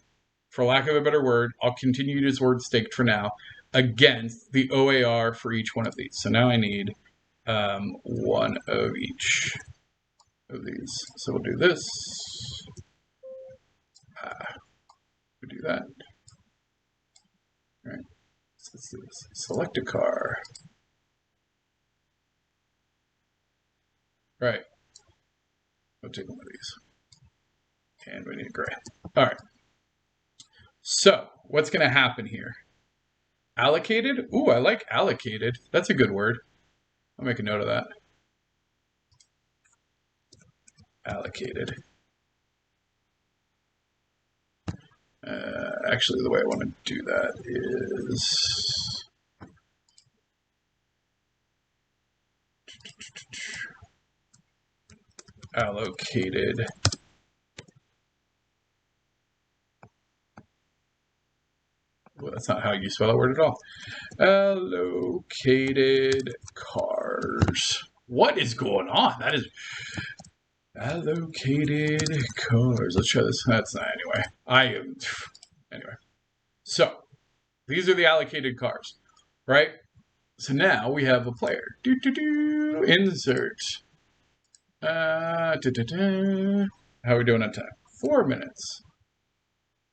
for lack of a better word. I'll continue to use the word staked for now, against the OAR for each one of these. So now I need one of each of these. So we'll do this. We'll do that. All right. So let's do this. Select a car. Right. We'll take one of these. And we need a gray. All right. So what's going to happen here? Allocated? Ooh, I like allocated. That's a good word. I'll make a note of that. Allocated. Actually, the way I want to do that is allocated. Well, that's not how you spell that word at all. Allocated cars. What is going on? That is allocated cars. Let's try this. That's not anyway. Anyway. So these are the allocated cars, right? So now we have a player. Insert. How are we doing on time? 4 minutes.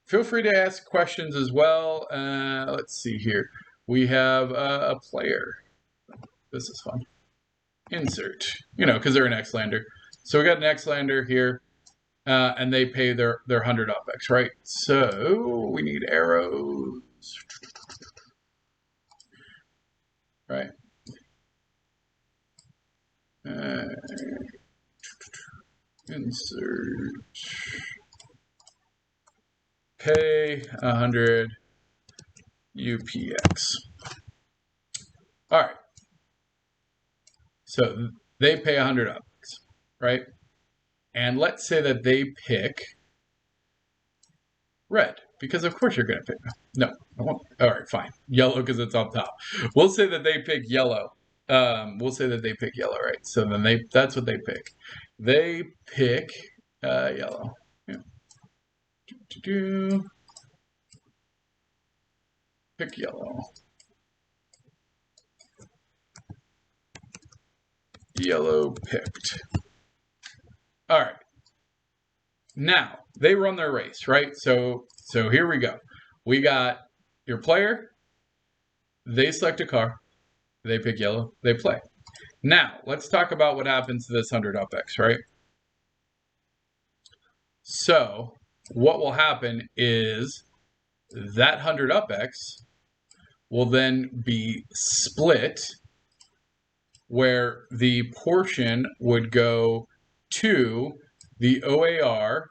Feel free to ask questions as well. Let's see here. We have a player. This is fun. Insert. Because they're an X-Lander. So we got an X-Lander here, and they pay their 100 OPEX, right? So we need arrows. Right. Insert. Pay 100 UPX. All right. So they pay 100 UPX, right? And let's say that they pick red, because of course you're going to pick. No, I won't. All right, fine. Yellow because it's on top. We'll say that they pick yellow. We'll say that they pick yellow, right? So then that's what they pick. They pick yellow. Yeah. Pick yellow. Yellow picked. All right. Now they run their race, right? So here we go. We got your player. They select a car. They pick yellow. They play. Now let's talk about what happens to this 100 UPX, right? So what will happen is that 100 UPX will then be split, where the portion would go to the OAR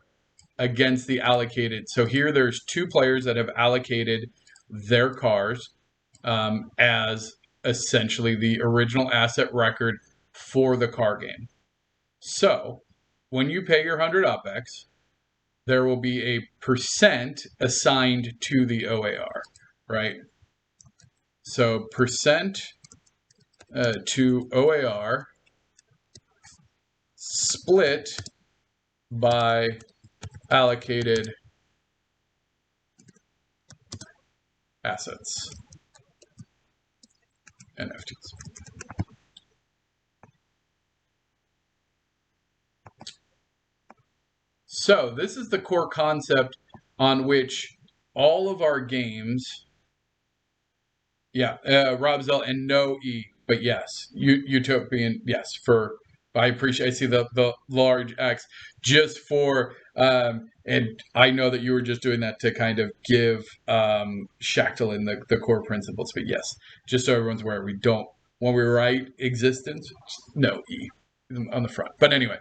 against the allocated. So here there's two players that have allocated their cars as essentially the original asset record for the car game. So when you pay your 100 OPEX, there will be a percent assigned to the OAR, right? So percent to OAR split by allocated assets, NFTs. So this is the core concept on which all of our games, Rob Zell and no E, but yes, Utopian, yes, I appreciate, I see the large X just for, and I know that you were just doing that to kind of give Shacklin the core principles, but yes, just so everyone's aware, when we write existence, no E on the front. But anyway,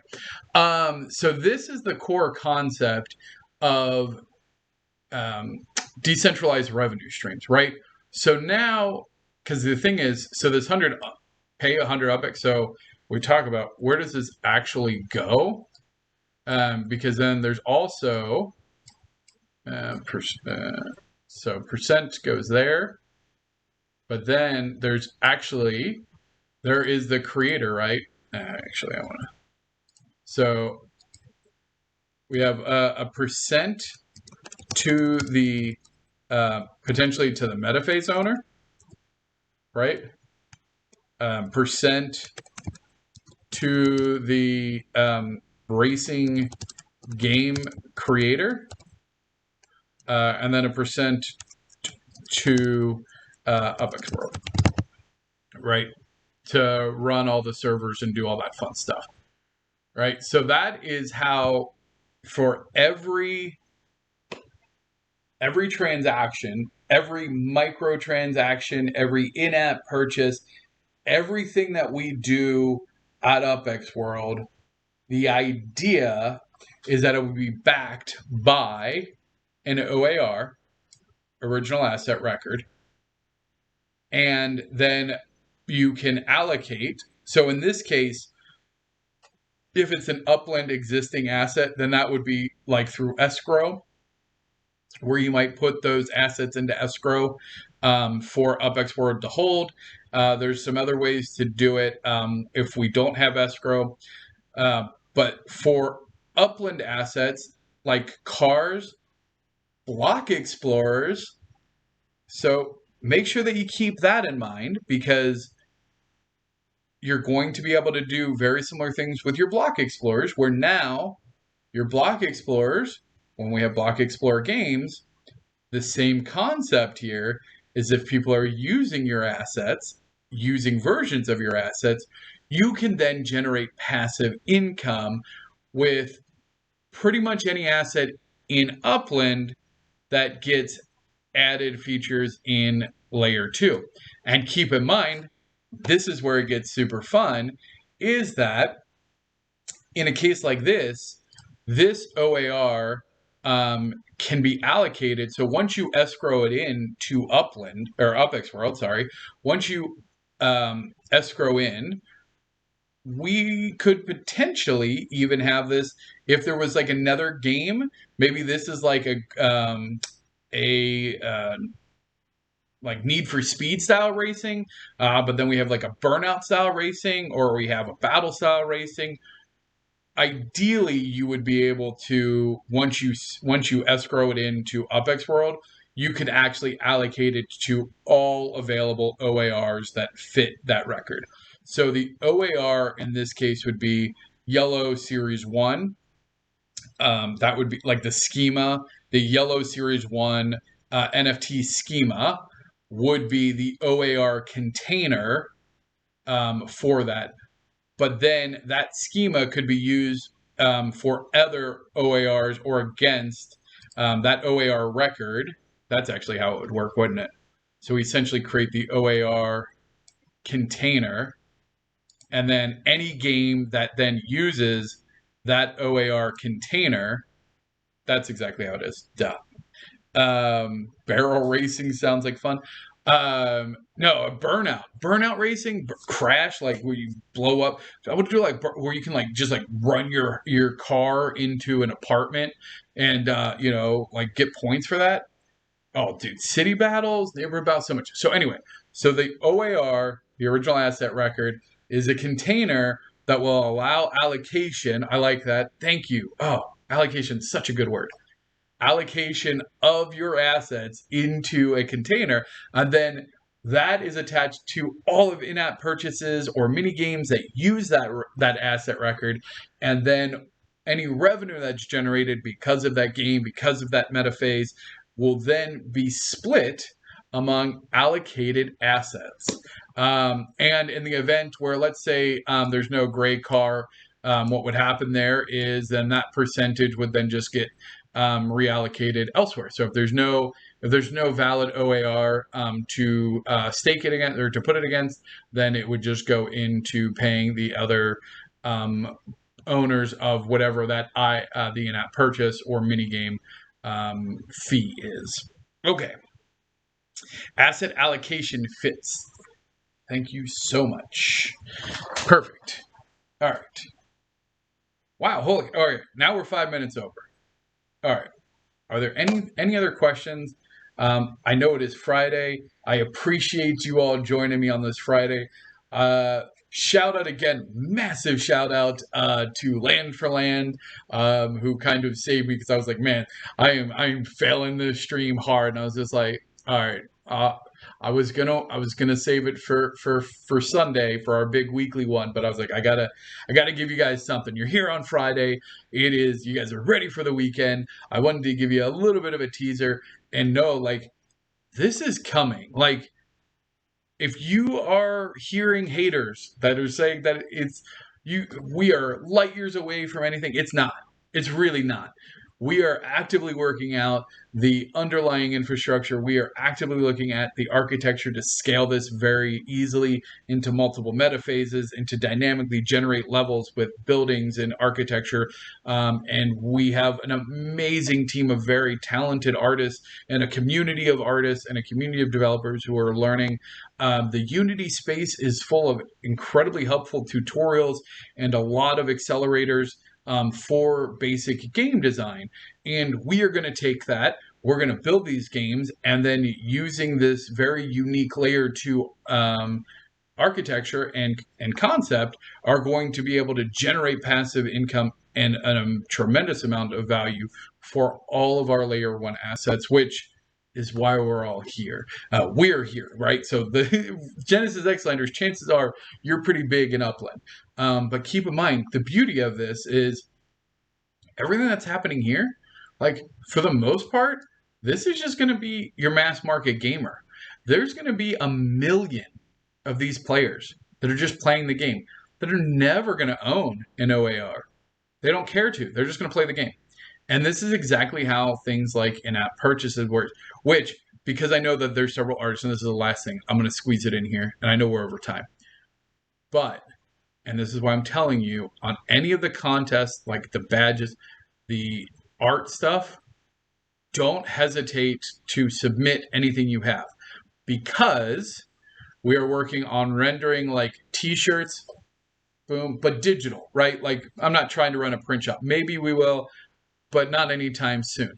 so this is the core concept of decentralized revenue streams, right? So now, because the thing is, so this 100 pay 100 UPEX. So we talk about where does this actually go? Because then there's also so percent goes there, but then there is the creator, right? Actually, I want to. So we have a percent to the potentially to the metaphase owner, right? Percent to the racing game creator, and then a percent to UPEX World, right? To run all the servers and do all that fun stuff, right? So that is how, for every transaction, every micro transaction, every in-app purchase, everything that we do at UPEX World, the idea is that it would be backed by an OAR, original asset record, and then you can allocate. So in this case, if it's an upland existing asset, then that would be like through escrow, where you might put those assets into escrow for UPEX World to hold. There's some other ways to do it if we don't have escrow. But for upland assets like cars, block explorers, so make sure that you keep that in mind, because you're going to be able to do very similar things with your block explorers, where now your block explorers, when we have block explorer games, the same concept here is if people are using your assets, using versions of your assets, you can then generate passive income with pretty much any asset in Upland that gets added features in layer 2. And keep in mind, this is where it gets super fun, is that in a case like this OAR can be allocated. So once you escrow it in to Upland or UpX World, once you escrow in, we could potentially even have this if there was like another game. Maybe this is like a like Need for Speed style racing, but then we have like a Burnout style racing, or we have a battle style racing. Ideally, you would be able to once you escrow it into UpX World, you could actually allocate it to all available OARs that fit that record. So the OAR in this case would be Yellow Series 1. That would be like the schema. The Yellow Series 1 NFT schema would be the OAR container for that. But then that schema could be used for other OARs or against that OAR record. That's actually how it would work, wouldn't it? So we essentially create the OAR container, and then any game that then uses that OAR container, that's exactly how it is. Duh. Barrel racing sounds like fun. No, a burnout racing, crash, like where you blow up. I would do like where you can like just like run your car into an apartment and like get points for that. Oh, dude, city battles, they were about so much. So anyway, so the OAR, the original asset record, is a container that will allow allocation. I like that. Thank you. Oh, allocation is such a good word. Allocation of your assets into a container, and then that is attached to all of in-app purchases or mini games that use that asset record, and then any revenue that's generated because of that game, because of that meta phase, will then be split among allocated assets. And in the event where, let's say, there's no gray car, what would happen there is then that percentage would then just get reallocated elsewhere. So if there's no valid OAR to stake it against or to put it against, then it would just go into paying the other owners of whatever that the in-app purchase or minigame fee is. Okay. Asset allocation fits. Thank you so much. Perfect. All right. Wow. Holy. All right. Now we're 5 minutes over. All right. Are there any other questions? I know it is Friday. I appreciate you all joining me on this Friday. Shout out again, massive shout out to Land for Land, who kind of saved me because I was like, man, I am failing this stream hard, and I was just like, all right, I was gonna save it for Sunday for our big weekly one, but I was like, I gotta give you guys something. You're here on Friday. You guys are ready for the weekend. I wanted to give you a little bit of a teaser and know like this is coming. Like if you are hearing haters that are saying that we are light years away from anything, it's not. It's really not. We are actively working out the underlying infrastructure. We are actively looking at the architecture to scale this very easily into multiple meta phases and to dynamically generate levels with buildings and architecture. And we have an amazing team of very talented artists and a community of artists and a community of developers who are learning. The Unity space is full of incredibly helpful tutorials and a lot of accelerators for basic game design. And we are going to take that, we're going to build these games, and then using this very unique layer 2 architecture and concept are going to be able to generate passive income and a tremendous amount of value for all of our layer 1 assets, which is why we're all here. We're here, right? So the Genesis Xlanders, chances are you're pretty big in Upland. But keep in mind, the beauty of this is everything that's happening here, like for the most part, this is just going to be your mass market gamer. There's going to be a million of these players that are just playing the game that are never going to own an OAR. They don't care to. They're just going to play the game. And this is exactly how things like in-app purchases work, which, because I know that there's several artists, and this is the last thing, I'm going to squeeze it in here, and I know we're over time. But, and this is why I'm telling you, on any of the contests, like the badges, the art stuff, don't hesitate to submit anything you have, because we are working on rendering like t-shirts, boom, but digital, right? Like, I'm not trying to run a print shop. Maybe we will, but not anytime soon.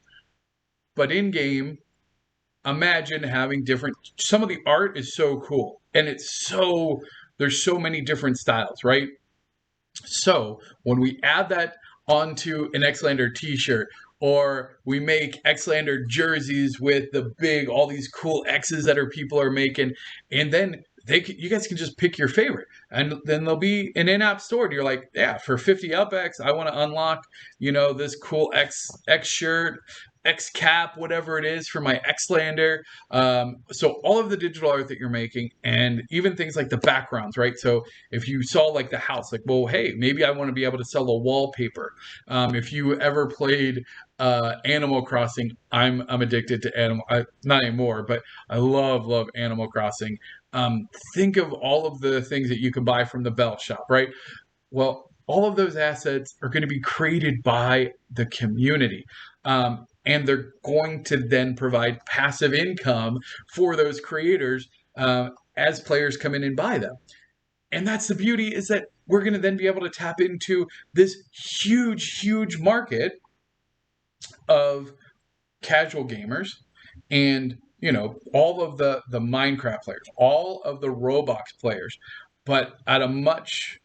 But in game, imagine having different, some of the art is so cool, and there's so many different styles, right? So when we add that onto an Xlander t-shirt, or we make Xlander jerseys with the big, all these cool X's that people are making, and then you guys can just pick your favorite, and then there'll be an in-app store. And you're like, yeah, for 50 UpX, I want to unlock, this cool X shirt, X cap, whatever it is for my Xlander. So all of the digital art that you're making, and even things like the backgrounds, right? So if you saw like the house, like, well, hey, maybe I want to be able to sell a wallpaper. If you ever played Animal Crossing, I'm addicted to not anymore, but I love Animal Crossing. Think of all of the things that you can buy from the Bell Shop, right? Well, all of those assets are going to be created by the community. And they're going to then provide passive income for those creators as players come in and buy them. And that's the beauty, is that we're going to then be able to tap into this huge market of casual gamers, and all of the Minecraft players, all of the Roblox players, but at a much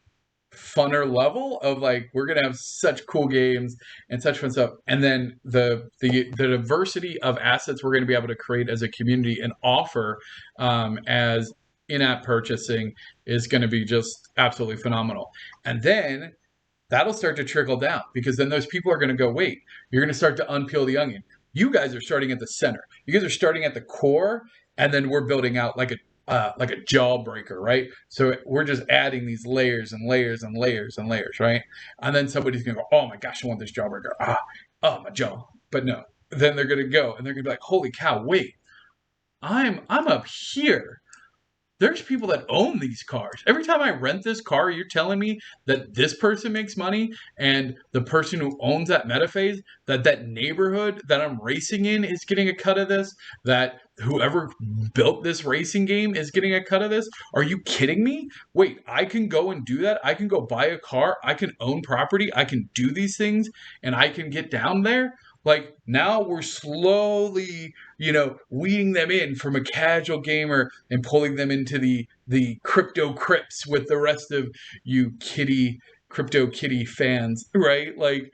funner level of like, we're gonna have such cool games and such fun stuff. And then the diversity of assets we're going to be able to create as a community and offer as in-app purchasing is going to be just absolutely phenomenal. And then that'll start to trickle down, because then those people are going to go, wait, you're going to start to unpeel the onion. You guys are starting at the center. You guys are starting at the core, and then we're building out like a jawbreaker, right? So we're just adding these layers and layers and layers and layers, right? And then somebody's going to go, oh my gosh, I want this jawbreaker. Oh, my jaw. But no. Then they're going to go, and they're going to be like, holy cow, wait, I'm up here. There's people that own these cars. Every time I rent this car, you're telling me that this person makes money, and the person who owns that metaphase, that neighborhood that I'm racing in is getting a cut of this, that whoever built this racing game is getting a cut of this. Are you kidding me? Wait, I can go and do that? I can go buy a car. I can own property. I can do these things, and I can get down there? Like, now we're slowly, weeding them in from a casual gamer and pulling them into the crypto crypts with the rest of you crypto kitty fans, right? Like,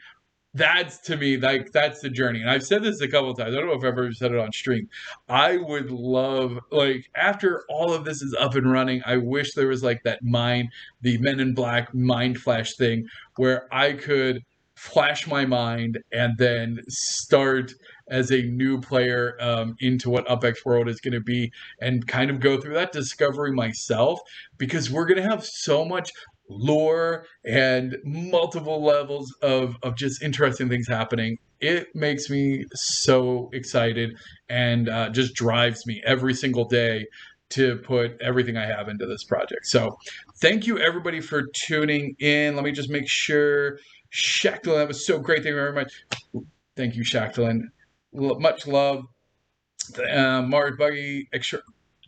that's, to me, like, that's the journey. And I've said this a couple of times. I don't know if I've ever said it on stream. I would love, like, after all of this is up and running, I wish there was like the Men in Black mind flash thing, where I could flash my mind and then start as a new player into what UpX World is going to be, and kind of go through that discovery myself, because we're going to have so much lore and multiple levels of just interesting things happening. It makes me so excited, and just drives me every single day to put everything I have into this project. So thank you everybody for tuning in. Let me just make sure. Shacklin, that was so great. Thank you very much. Thank you, Shacklin. Much love. Mars Buggy,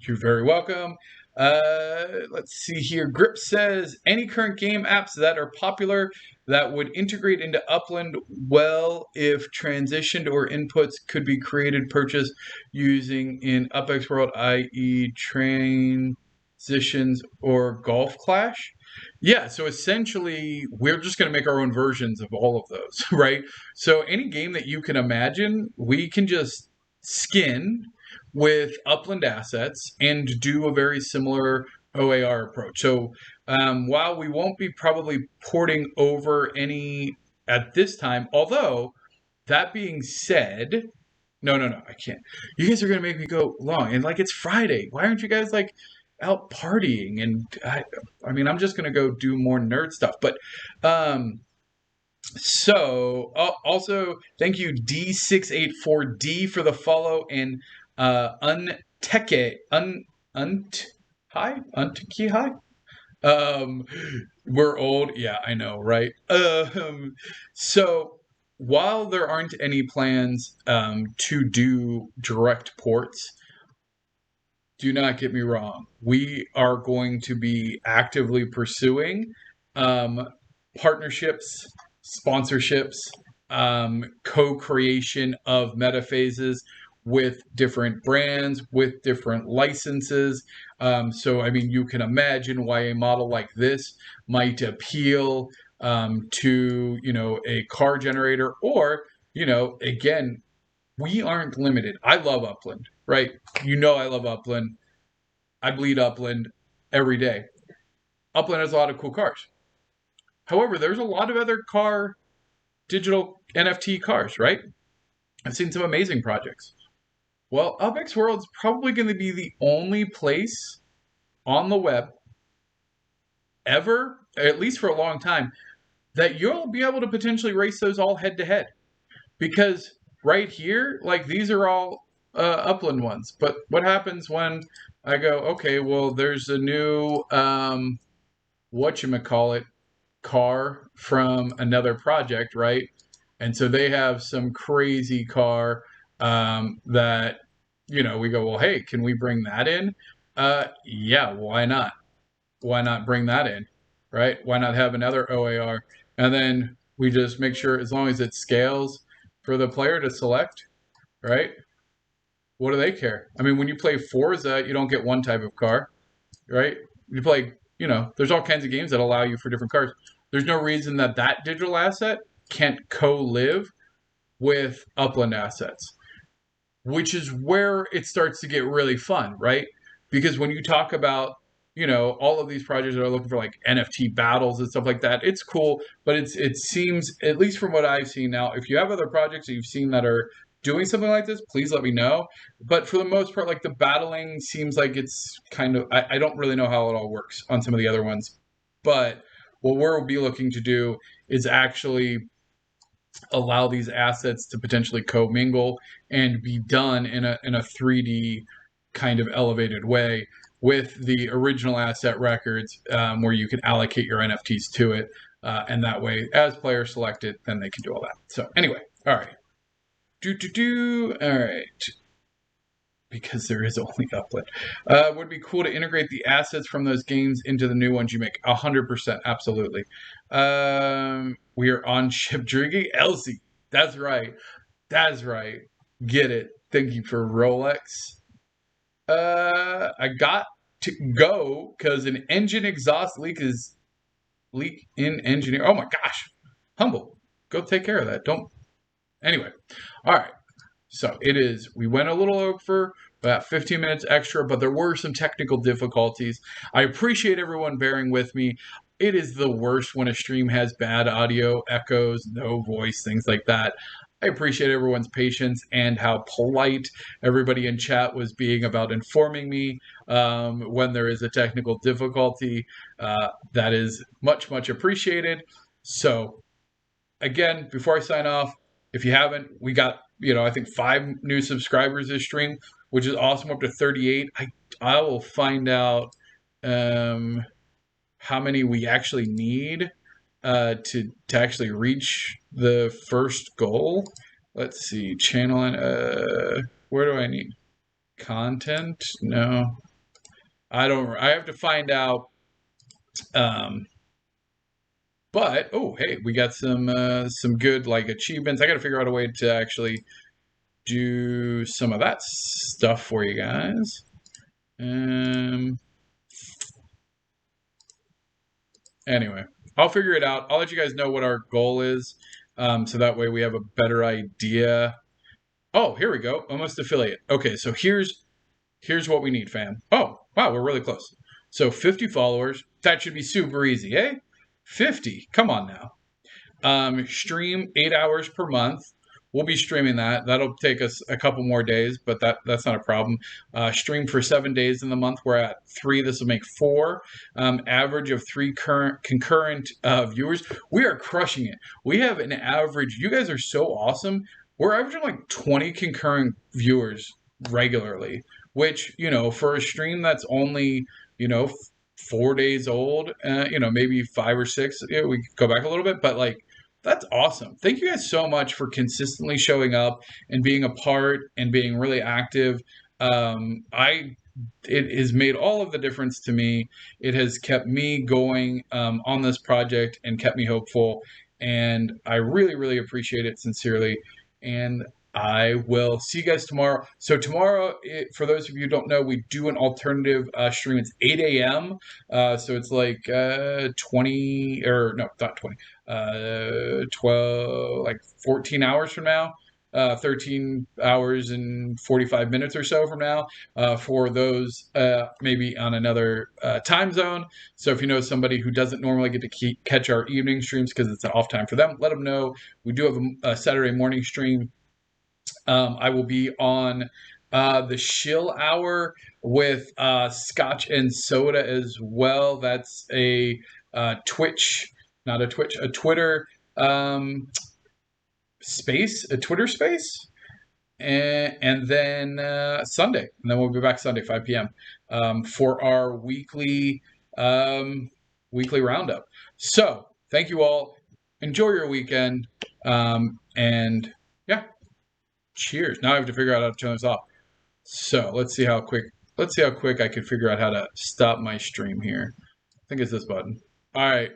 you're very welcome. Let's see here. Grip says, any current game apps that are popular that would integrate into Upland well, if transitioned or inputs could be created, purchased using in UpX World, i.e. transitions or Golf Clash? Yeah, so essentially, we're just going to make our own versions of all of those, right? So any game that you can imagine, we can just skin with Upland assets and do a very similar OAR approach. So while we won't be probably porting over any at this time, although that being said, no, I can't. You guys are gonna make me go long, and like it's Friday. Why aren't you guys like out partying? And I mean, I'm just gonna go do more nerd stuff. But so also thank you D684D for the follow, and Unteke Hi. Um, we're old. Yeah, I know, right? So while there aren't any plans to do direct ports, do not get me wrong. We are going to be actively pursuing um, partnerships, sponsorships, co-creation of metaphases with different brands, with different licenses. So, I mean, you can imagine why a model like this might appeal to, a car generator, or, again, we aren't limited. I love Upland, right? I love Upland. I bleed Upland every day. Upland has a lot of cool cars. However, there's a lot of other digital NFT cars, right? I've seen some amazing projects. Well, UpX World's probably going to be the only place on the web ever, at least for a long time, that you'll be able to potentially race those all head to head. Because right here, like these are all Upland ones. But what happens when I go, okay, well, there's a new whatchamacallit car from another project, right? And so they have some crazy car that, we go, well, hey, can we bring that in? Yeah, why not? Why not bring that in, right? Why not have another OAR? And then we just make sure, as long as it scales for the player to select, right? What do they care? I mean, when you play Forza, you don't get one type of car, right? You play, there's all kinds of games that allow you for different cars. There's no reason that digital asset can't co-live with Upland assets, which is where it starts to get really fun, right? Because when you talk about, all of these projects that are looking for like NFT battles and stuff like that, it's cool, but it seems, at least from what I've seen now, if you have other projects that you've seen that are doing something like this, please let me know. But for the most part, like the battling seems like it's kind of, I don't really know how it all works on some of the other ones. But what we'll be looking to do is actually allow these assets to potentially commingle and be done in a 3D kind of elevated way with the original asset records, where you can allocate your NFTs to it, and that way, as players select it, then they can do all that. So anyway, all right, all right. Because there is only Upland. Would be cool to integrate the assets from those games into the new ones you make. 100%, absolutely. We are on ship drinking. Elsie, that's right. That's right. Get it. Thank you for Rolex. I got to go because an engine exhaust leak in engineer. Oh my gosh. Humble. Go take care of that. Don't. Anyway. All right. So we went a little over, about 15 minutes extra, but there were some technical difficulties. I appreciate everyone bearing with me. It is the worst when a stream has bad audio, echoes, no voice, things like that. I appreciate everyone's patience and how polite everybody in chat was being about informing me when there is a technical difficulty. That is much, much appreciated. So, again, before I sign off, if you haven't, we got, I think 5 new subscribers this stream, which is awesome, up to 38. I will find out how many we actually need to actually reach the first goal. Let's see, channel and where do I need content? No, I don't. I have to find out. But hey, we got some good like achievements. I got to figure out a way to actually do some of that stuff for you guys. Anyway, I'll figure it out. I'll let you guys know what our goal is, so that way we have a better idea Oh, here we go. Almost affiliate. Okay, so here's what we need, fam. Oh, wow, we're really close. So 50 followers. That should be super easy, eh? 50. Come on now. Stream 8 hours per month. We'll be streaming that. That'll take us a couple more days, but that's not a problem. Stream for 7 days in the month. We're at 3. This will make 4. Average of 3 current concurrent viewers. We are crushing it. We have an average. You guys are so awesome. We're averaging like 20 concurrent viewers regularly, which, for a stream that's only, 4 days old, maybe 5 or 6. We could go back a little bit, but like that's awesome. Thank you guys so much for consistently showing up and being a part and being really active. It has made all of the difference to me. It has kept me going on this project and kept me hopeful. And I really, really appreciate it sincerely. And I will see you guys tomorrow. So tomorrow, for those of you who don't know, we do an alternative stream. It's 8 a.m. So it's like 20, or no, not 20, 12, like 14 hours from now. 13 hours and 45 minutes or so from now for those maybe on another time zone. So if you know somebody who doesn't normally get to catch our evening streams because it's an off time for them, let them know. We do have a Saturday morning stream. I will be on the Shill Hour with Scotch and Soda as well. That's a Twitch, not a Twitch, a Twitter space, a Twitter space. And then Sunday, and then we'll be back Sunday, 5 p.m. For our weekly roundup. So thank you all. Enjoy your weekend, and yeah, cheers. Now I have to figure out how to turn this off. So let's see how quick I can figure out how to stop my stream here. I think it's this button. All right.